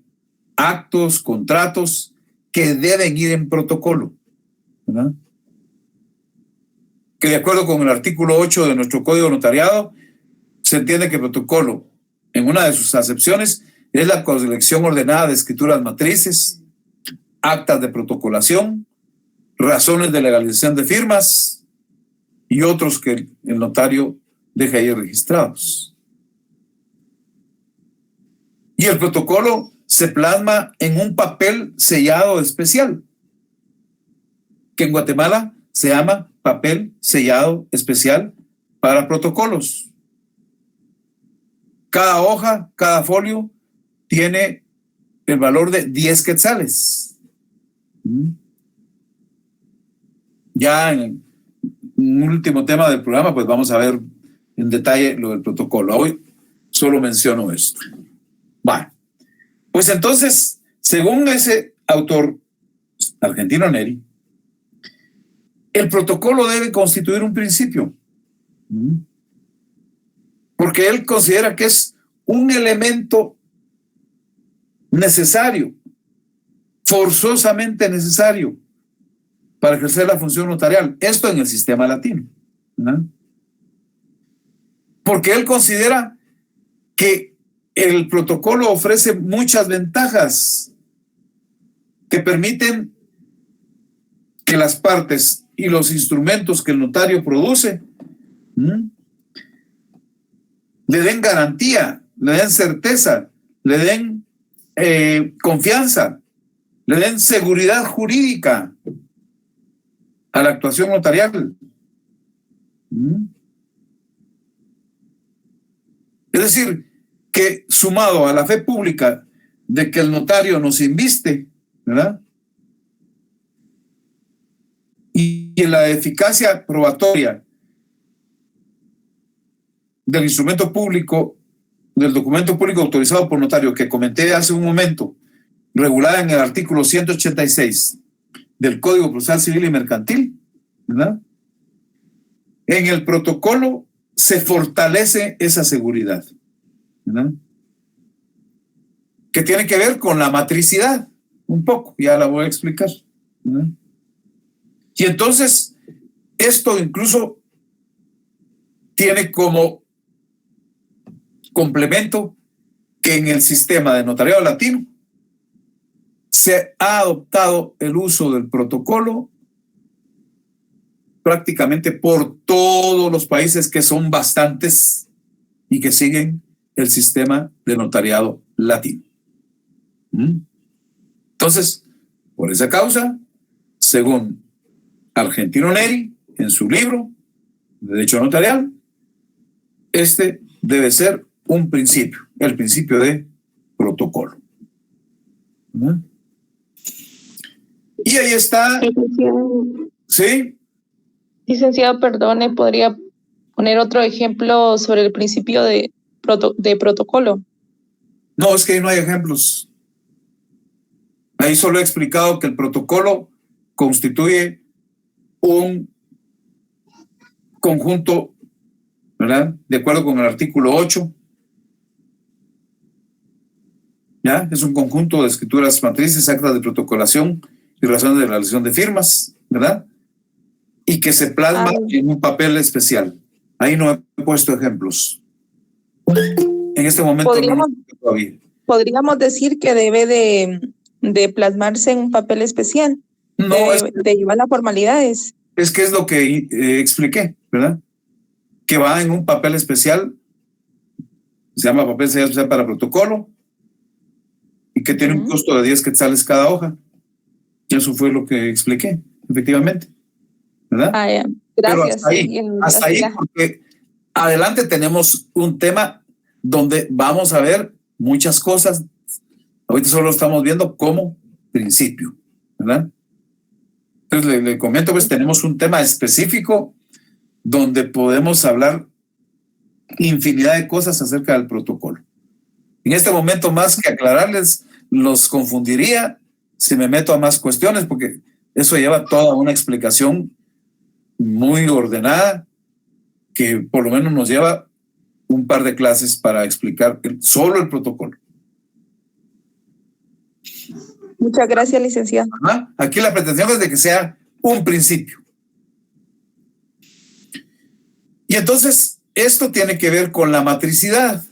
actos, contratos que deben ir en protocolo, ¿verdad? Que de acuerdo con el artículo 8 de nuestro Código Notariado, se entiende que el protocolo, en una de sus acepciones, es la colección ordenada de escrituras matrices, actas de protocolación, razones de legalización de firmas y otros que el notario deja ahí registrados. Y el protocolo se plasma en un papel sellado especial, que en Guatemala se llama papel sellado especial para protocolos. Cada hoja, cada folio tiene el valor de 10 quetzales. Ya en un último tema del programa, pues vamos a ver en detalle lo del protocolo. Hoy solo menciono esto. Bueno, pues entonces, según ese autor Argentino Neri, el protocolo debe constituir un principio, porque él considera que es un elemento necesario, forzosamente necesario, para ejercer la función notarial. Esto en el sistema latino, ¿no? Porque él considera que el protocolo ofrece muchas ventajas que permiten que las partes y los instrumentos que el notario produce le den garantía, le den certeza, le den confianza, le den seguridad jurídica a la actuación notarial. Es decir, que sumado a la fe pública de que el notario nos inviste, ¿verdad? Y en la eficacia probatoria del instrumento público del documento público autorizado por notario que comenté hace un momento, regulada en el artículo 186 del Código Procesal Civil y Mercantil, ¿verdad? En el protocolo se fortalece esa seguridad, ¿verdad? Que tiene que ver con la matricidad, un poco, ya la voy a explicar, ¿verdad? Y entonces, esto incluso tiene como complemento que en el sistema de notariado latino se ha adoptado el uso del protocolo prácticamente por todos los países, que son bastantes y que siguen el sistema de notariado latino. Entonces, por esa causa, según Argentino Neri, en su libro Derecho Notarial, este debe ser un principio, el principio de protocolo. Y ahí está. ¿Sí? Licenciado, perdone, ¿podría poner otro ejemplo sobre el principio de protocolo? No, es que ahí no hay ejemplos. Ahí solo he explicado que el protocolo constituye un conjunto, ¿verdad? De acuerdo con el artículo 8. ¿Ya? Es un conjunto de escrituras matrices, actas de protocolación y razones de realización de firmas, ¿verdad? Y que se plasma en un papel especial. Ahí no he puesto ejemplos. En este momento podríamos decir que debe de plasmarse en un papel especial, no, de llevar las formalidades. Es que es lo que expliqué, ¿verdad? Que va en un papel especial, se llama papel especial para protocolo, y que tiene un costo de 10 quetzales cada hoja. Eso fue lo que expliqué, efectivamente, ¿verdad? Gracias. Pero hasta ahí, porque adelante tenemos un tema donde vamos a ver muchas cosas. Ahorita solo estamos viendo como principio, ¿verdad? Entonces le comento, pues tenemos un tema específico donde podemos hablar infinidad de cosas acerca del protocolo. En este momento, más que aclararles, los confundiría si me meto a más cuestiones, porque eso lleva toda una explicación muy ordenada, que por lo menos nos lleva un par de clases para explicar solo el protocolo. Muchas gracias, licenciado. Aquí la pretensión es de que sea un principio. Y entonces, esto tiene que ver con la matricidad.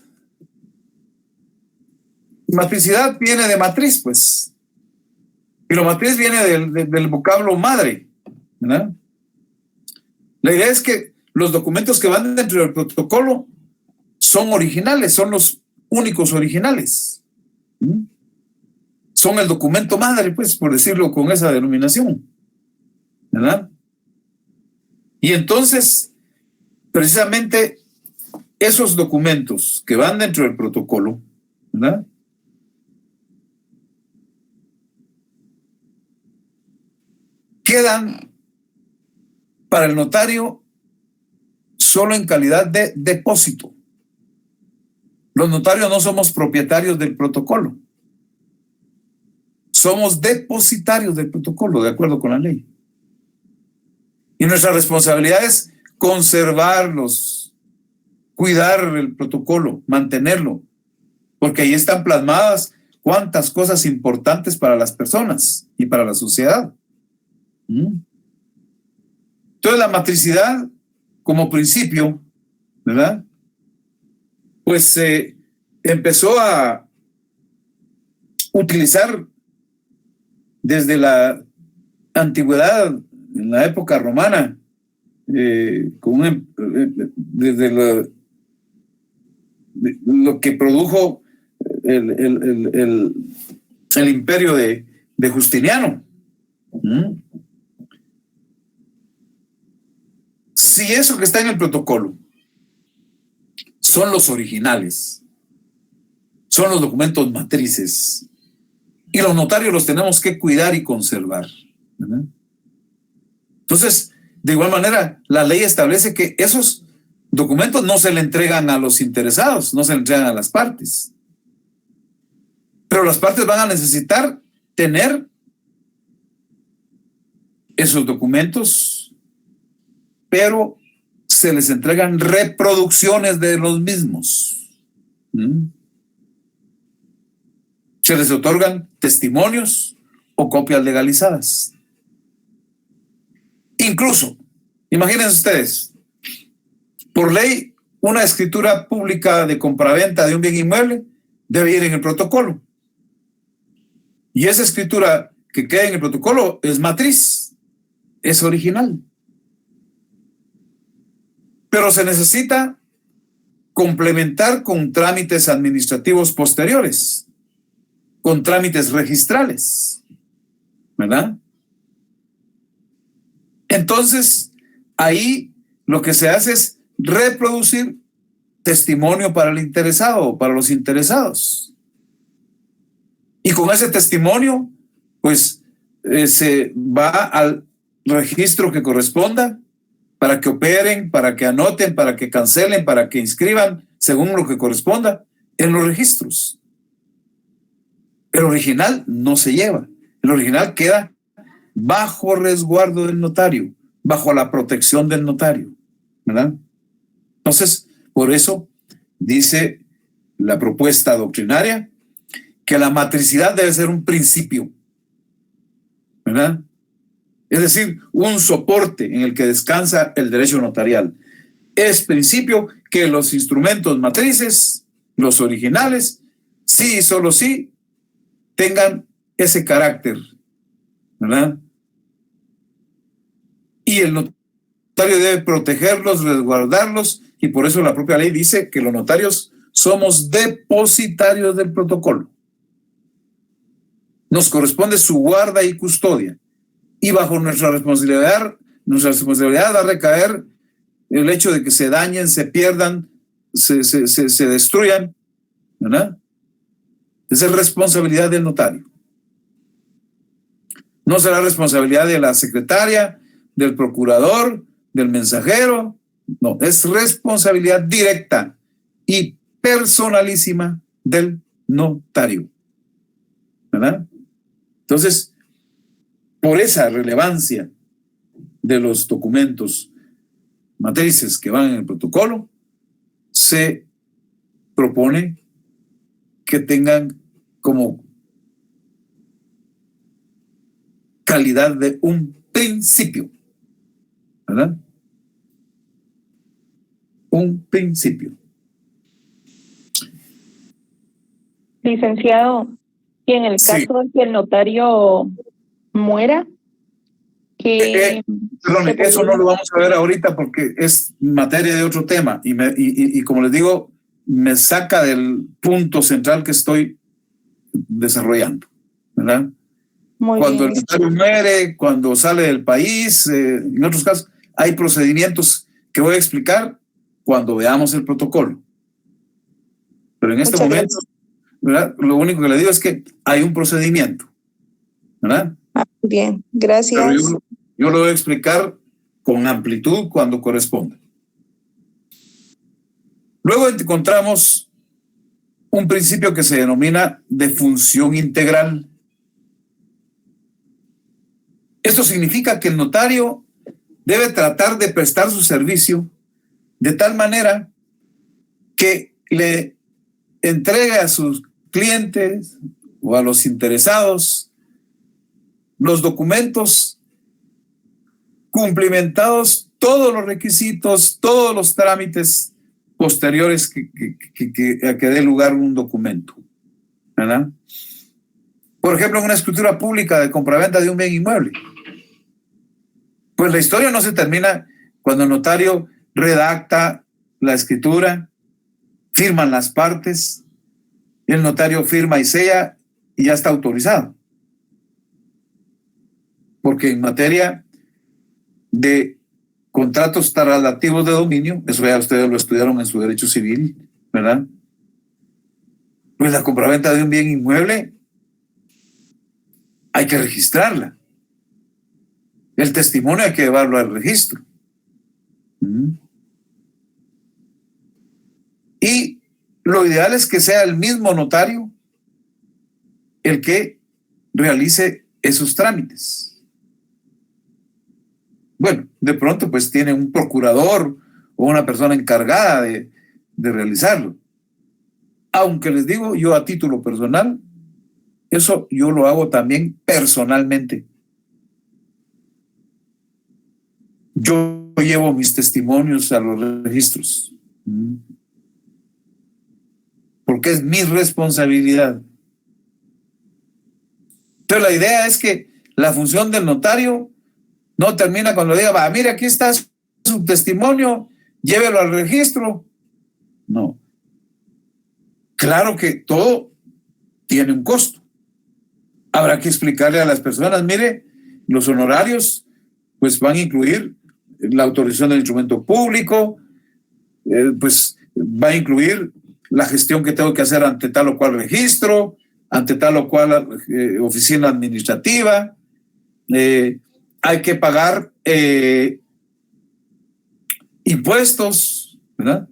Matricidad viene de matriz, pues. Y la matriz viene del vocablo madre, ¿verdad? La idea es que los documentos que van dentro del protocolo son originales, son los únicos originales. Son el documento madre, pues, por decirlo con esa denominación, ¿verdad? Y entonces, precisamente, esos documentos que van dentro del protocolo, ¿verdad?, quedan para el notario solo en calidad de depósito. Los notarios no somos propietarios del protocolo. Somos depositarios del protocolo, de acuerdo con la ley. Y nuestra responsabilidad es conservarlos, cuidar el protocolo, mantenerlo, porque ahí están plasmadas cuántas cosas importantes para las personas y para la sociedad. Entonces la matricidad como principio, ¿verdad?, pues se empezó a utilizar desde la antigüedad, en la época romana, desde lo que produjo el imperio de Justiniano. Si eso que está en el protocolo son los originales, son los documentos matrices, y los notarios los tenemos que cuidar y conservar, ¿verdad? Entonces, de igual manera, la ley establece que esos documentos no se le entregan a los interesados, no se le entregan a las partes. Pero las partes van a necesitar tener esos documentos, pero se les entregan reproducciones de los mismos. Se les otorgan testimonios o copias legalizadas. Incluso, imagínense ustedes, por ley, una escritura pública de compraventa de un bien inmueble debe ir en el protocolo. Y esa escritura que queda en el protocolo es matriz, es original. Pero se necesita complementar con trámites administrativos posteriores, con trámites registrales, ¿verdad? Entonces, ahí lo que se hace es reproducir testimonio para el interesado, para los interesados. Y con ese testimonio, pues, se va al registro que corresponda para que operen, para que anoten, para que cancelen, para que inscriban, según lo que corresponda, en los registros. El original no se lleva. El original queda bajo resguardo del notario, bajo la protección del notario, ¿verdad? Entonces, por eso dice la propuesta doctrinaria que la matricidad debe ser un principio, ¿verdad? Es decir, un soporte en el que descansa el derecho notarial. Es principio que los instrumentos matrices, los originales, sí y solo sí, tengan ese carácter, ¿verdad? Y el notario debe protegerlos, resguardarlos, y por eso la propia ley dice que los notarios somos depositarios del protocolo. Nos corresponde su guarda y custodia, y bajo nuestra responsabilidad va a recaer el hecho de que se dañen, se pierdan, se destruyan, ¿verdad? Esa es responsabilidad del notario. No será responsabilidad de la secretaria, del procurador, del mensajero. No, es responsabilidad directa y personalísima del notario, ¿verdad? Entonces, por esa relevancia de los documentos matrices que van en el protocolo, se propone que tengan como calidad de un principio, ¿verdad? Un principio. Licenciado, y en el caso de que el notario muera, que perdón, eso no lo vamos a ver ahorita porque es materia de otro tema y como les digo, me saca del punto central que estoy desarrollando, ¿verdad? Cuando el notario muere, cuando sale del país, en otros casos, hay procedimientos que voy a explicar cuando veamos el protocolo. Pero en este momento, ¿verdad? Lo único que le digo es que hay un procedimiento, ¿verdad? Bien, gracias. Pero yo lo voy a explicar con amplitud cuando corresponda. Luego encontramos un principio que se denomina de función integral. Esto significa que el notario debe tratar de prestar su servicio de tal manera que le entregue a sus clientes o a los interesados los documentos cumplimentados, todos los requisitos, todos los trámites posteriores a que dé lugar un documento, ¿verdad? Por ejemplo, en una escritura pública de compraventa de un bien inmueble, pues la historia no se termina cuando el notario redacta la escritura, firman las partes, el notario firma y sella y ya está autorizado. Porque en materia de contratos traslativos de dominio, eso ya ustedes lo estudiaron en su derecho civil, ¿verdad? Pues la compraventa de un bien inmueble hay que registrarla. El testimonio hay que llevarlo al registro. lo ideal es que sea el mismo notario el que realice esos trámites. Bueno, de pronto pues tiene un procurador o una persona encargada de realizarlo. Aunque les digo, yo a título personal, eso yo lo hago también personalmente. Yo llevo mis testimonios a los registros, porque es mi responsabilidad. Entonces la idea es que la función del notario no termina cuando diga, va, mire, aquí está su testimonio, llévelo al registro. No. Claro que todo tiene un costo. Habrá que explicarle a las personas, mire, los honorarios pues van a incluir la autorización del instrumento público, pues va a incluir la gestión que tengo que hacer ante tal o cual registro, ante tal o cual oficina administrativa, hay que pagar impuestos, ¿verdad?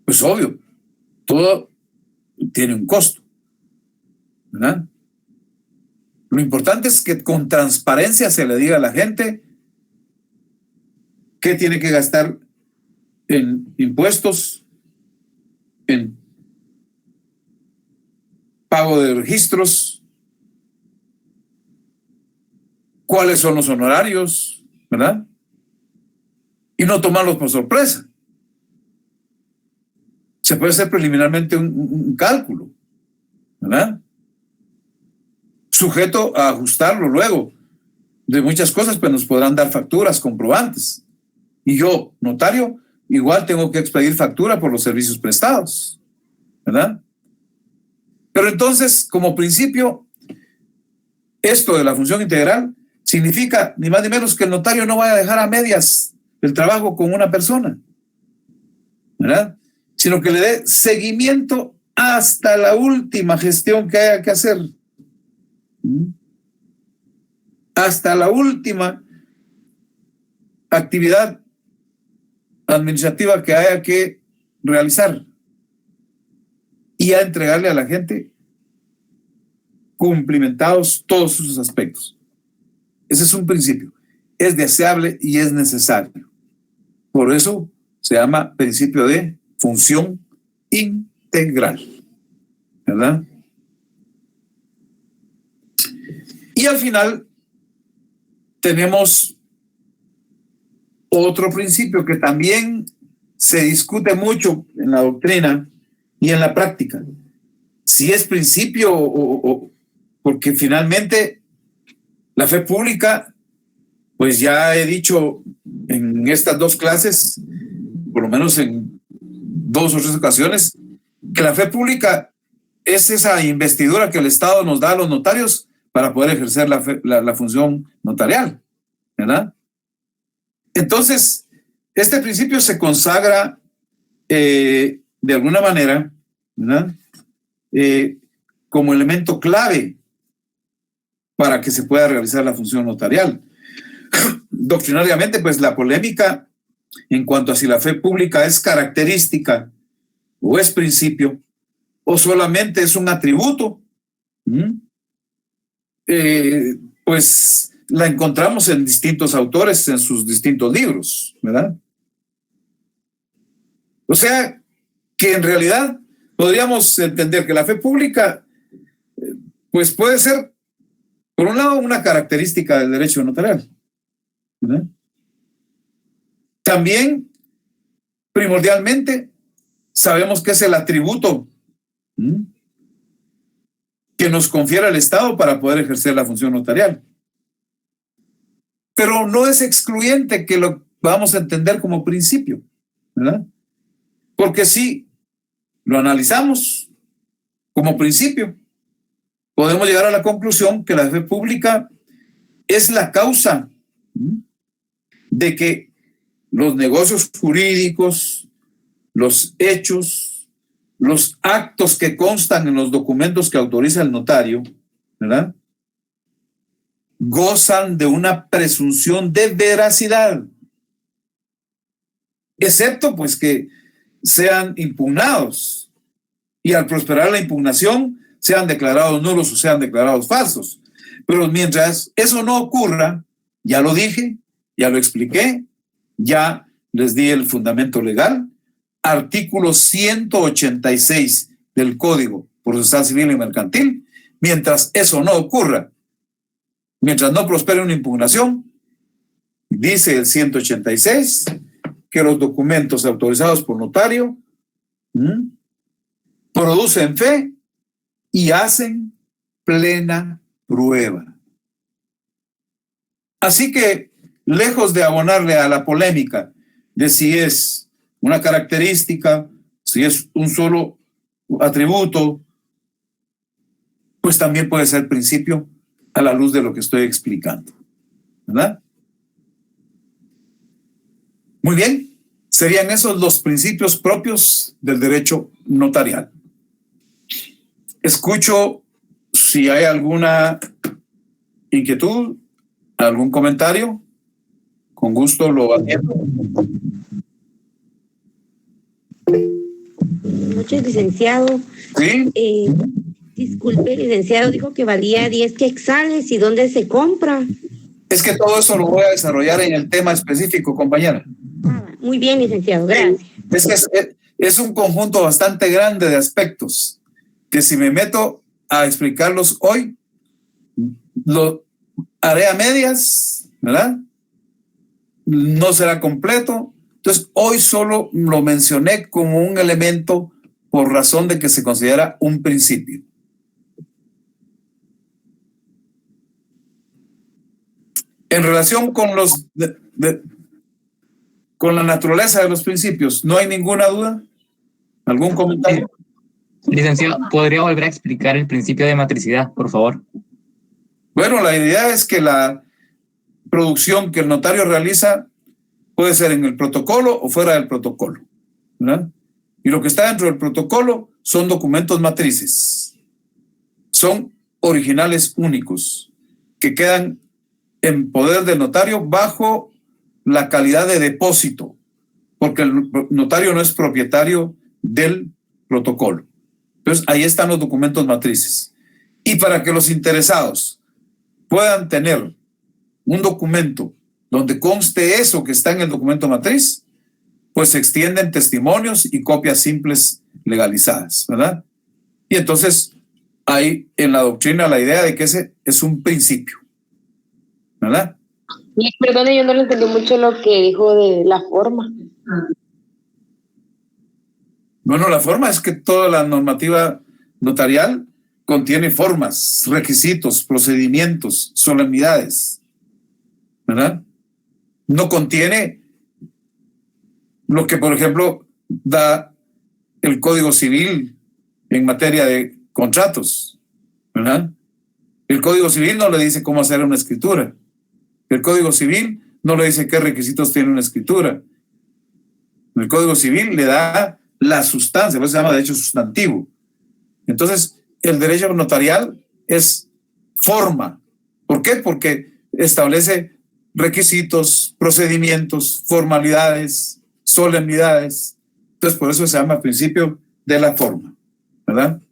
Pues obvio, todo tiene un costo, ¿verdad? Lo importante es que con transparencia se le diga a la gente qué tiene que gastar en impuestos, en pago de registros, cuáles son los honorarios, ¿verdad? Y no tomarlos por sorpresa. Se puede hacer preliminarmente un cálculo, ¿verdad? Sujeto a ajustarlo luego de muchas cosas, pues nos podrán dar facturas, comprobantes. Y yo, notario, igual tengo que expedir factura por los servicios prestados, ¿verdad? Pero entonces, como principio, esto de la función integral significa ni más ni menos que el notario no vaya a dejar a medias el trabajo con una persona, ¿verdad? Sino que le dé seguimiento hasta la última gestión que haya que hacer. Hasta la última actividad administrativa que haya que realizar y a entregarle a la gente cumplimentados todos sus aspectos. Ese es un principio. Es deseable y es necesario. Por eso se llama principio de función integral, ¿verdad? Y al final tenemos otro principio que también se discute mucho en la doctrina y en la práctica. Si es principio porque finalmente la fe pública, pues ya he dicho en estas dos clases, por lo menos en 2 o 3 ocasiones, que la fe pública es esa investidura que el Estado nos da a los notarios para poder ejercer la función notarial, ¿verdad? Entonces, este principio se consagra de alguna manera, ¿verdad? Como elemento clave para que se pueda realizar la función notarial. Doctrinariamente, pues la polémica en cuanto a si la fe pública es característica o es principio o solamente es un atributo, pues la encontramos en distintos autores en sus distintos libros, ¿verdad? O sea, que en realidad podríamos entender que la fe pública pues puede ser, por un lado, una característica del derecho notarial, ¿verdad? También, primordialmente, sabemos que es el atributo que nos confiere el Estado para poder ejercer la función notarial. Pero no es excluyente que lo vamos a entender como principio, ¿verdad? Porque si lo analizamos como principio, podemos llegar a la conclusión que la fe pública es la causa de que los negocios jurídicos, los hechos, los actos que constan en los documentos que autoriza el notario, ¿verdad?, gozan de una presunción de veracidad, excepto pues que sean impugnados y al prosperar la impugnación sean declarados nulos o sean declarados falsos. Pero mientras eso no ocurra, ya lo dije, ya lo expliqué, ya les di el fundamento legal, artículo 186 del Código Procesal Civil y Mercantil, mientras eso no ocurra, mientras no prospere una impugnación, dice el 186 que los documentos autorizados por notario producen fe y hacen plena prueba. Así que, lejos de abonarle a la polémica de si es una característica, si es un solo atributo, pues también puede ser principio a la luz de lo que estoy explicando, ¿verdad? Muy bien, serían esos los principios propios del derecho notarial. Escucho si hay alguna inquietud, algún comentario. Con gusto lo atiendo. Buenas noches, licenciado. Sí. Disculpe, licenciado, dijo que valía 10 quetzales. ¿Y dónde se compra? Es que todo eso lo voy a desarrollar en el tema específico, compañera. Muy bien, licenciado, gracias. Es que es un conjunto bastante grande de aspectos que si me meto a explicarlos hoy, lo haré a medias, ¿verdad? No será completo. Entonces, hoy solo lo mencioné como un elemento por razón de que se considera un principio. En relación con con la naturaleza de los principios, ¿no hay ninguna duda? ¿Algún comentario? Licenciado, ¿podría volver a explicar el principio de matricidad, por favor? Bueno, la idea es que la producción que el notario realiza puede ser en el protocolo o fuera del protocolo, ¿verdad? Y lo que está dentro del protocolo son documentos matrices. Son originales únicos que quedan en poder del notario bajo la calidad de depósito, porque el notario no es propietario del protocolo. Entonces, ahí están los documentos matrices. Y para que los interesados puedan tener un documento donde conste eso que está en el documento matriz, pues se extienden testimonios y copias simples legalizadas, ¿verdad? Y entonces hay en la doctrina la idea de que ese es un principio, ¿verdad? Y perdone, yo no le entendí mucho lo que dijo de la forma. Bueno, la forma es que toda la normativa notarial contiene formas, requisitos, procedimientos, solemnidades, ¿verdad? No contiene lo que, por ejemplo, da el Código Civil en materia de contratos, ¿verdad? El Código Civil no le dice cómo hacer una escritura. El Código Civil no le dice qué requisitos tiene una escritura. El Código Civil le da la sustancia, por eso se llama derecho sustantivo. Entonces, el derecho notarial es forma. ¿Por qué? Porque establece requisitos, procedimientos, formalidades, solemnidades. Entonces, por eso se llama principio de la forma, ¿verdad?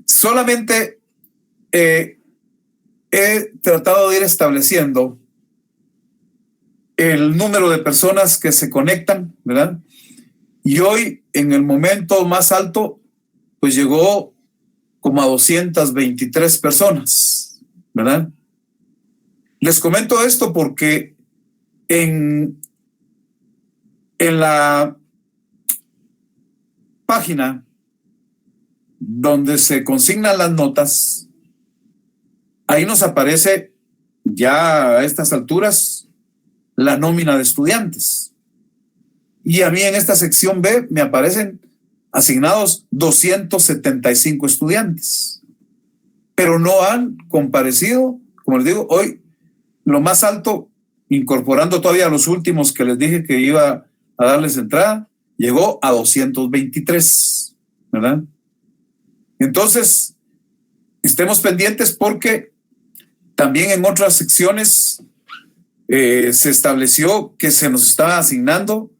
Solamente he tratado de ir estableciendo el número de personas que se conectan, ¿verdad? Y hoy, en el momento más alto, pues llegó como a 223 personas, ¿verdad? Les comento esto porque en la página donde se consignan las notas, ahí nos aparece ya a estas alturas la nómina de estudiantes. Y a mí en esta sección B me aparecen asignados 275 estudiantes, pero no han comparecido, como les digo, hoy lo más alto, incorporando todavía los últimos que les dije que iba a darles entrada, llegó a 223, ¿verdad? Entonces, estemos pendientes porque también en otras secciones se estableció que se nos estaba asignando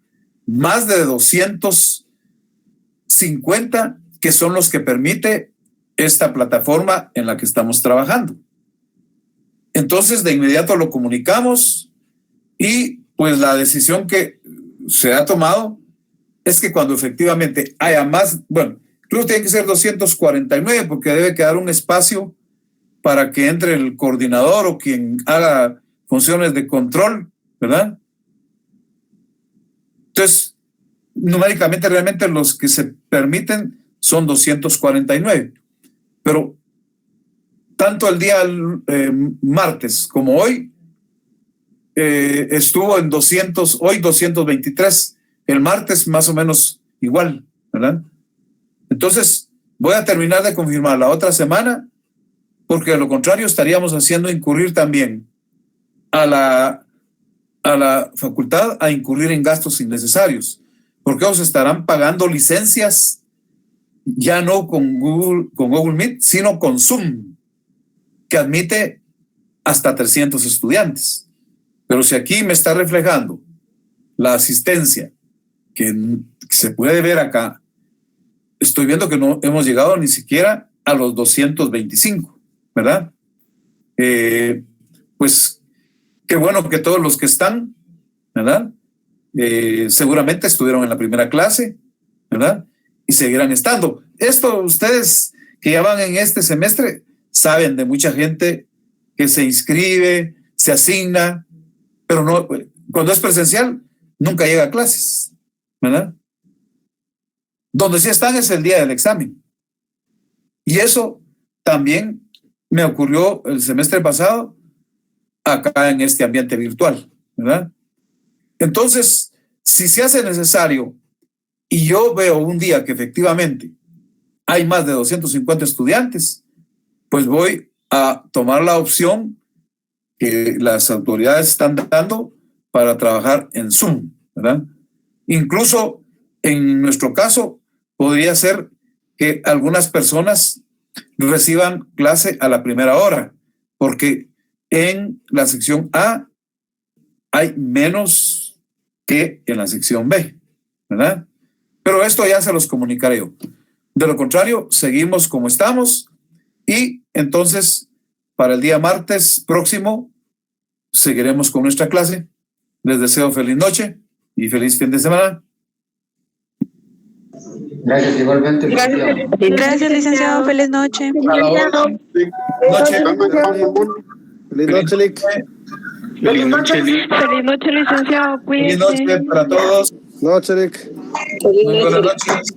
más de 200 50 que son los que permite esta plataforma en la que estamos trabajando. Entonces, de inmediato lo comunicamos y pues la decisión que se ha tomado es que cuando efectivamente haya más, bueno, incluso tiene que ser 249 porque debe quedar un espacio para que entre el coordinador o quien haga funciones de control, ¿verdad? Entonces, numéricamente realmente los que se permiten son 249, pero tanto el día martes como hoy estuvo en 200, hoy 223, el martes más o menos igual, ¿verdad? Entonces, voy a terminar de confirmar la otra semana, porque de lo contrario estaríamos haciendo incurrir también a la facultad a incurrir en gastos innecesarios, porque ellos estarán pagando licencias ya no con Google Meet, sino con Zoom, que admite hasta 300 estudiantes. Pero si aquí me está reflejando la asistencia que se puede ver acá, estoy viendo que no hemos llegado ni siquiera a los 225, ¿verdad? Pues qué bueno que todos los que están, ¿verdad? Seguramente estuvieron en la primera clase, ¿verdad? Y seguirán estando. Esto ustedes que ya van en este semestre saben de mucha gente que se inscribe, se asigna, pero no, cuando es presencial nunca llega a clases, ¿verdad? Donde sí están es el día del examen. Y eso también me ocurrió el semestre pasado acá en este ambiente virtual, ¿verdad? Entonces, si se hace necesario y yo veo un día que efectivamente hay más de 250 estudiantes, pues voy a tomar la opción que las autoridades están dando para trabajar en Zoom, ¿verdad? Incluso en nuestro caso podría ser que algunas personas reciban clase a la primera hora, porque en la sección A hay menos que en la sección B, ¿verdad? Pero esto ya se los comunicaré yo. De lo contrario, seguimos como estamos y entonces para el día martes próximo seguiremos con nuestra clase. Les deseo feliz noche y feliz fin de semana. Gracias, igualmente. Gracias, licenciado. Feliz noche. Feliz noche, Lic. Feliz noche, licenciado. Feliz noche para todos. Noche, Lic. Muy buenas noches.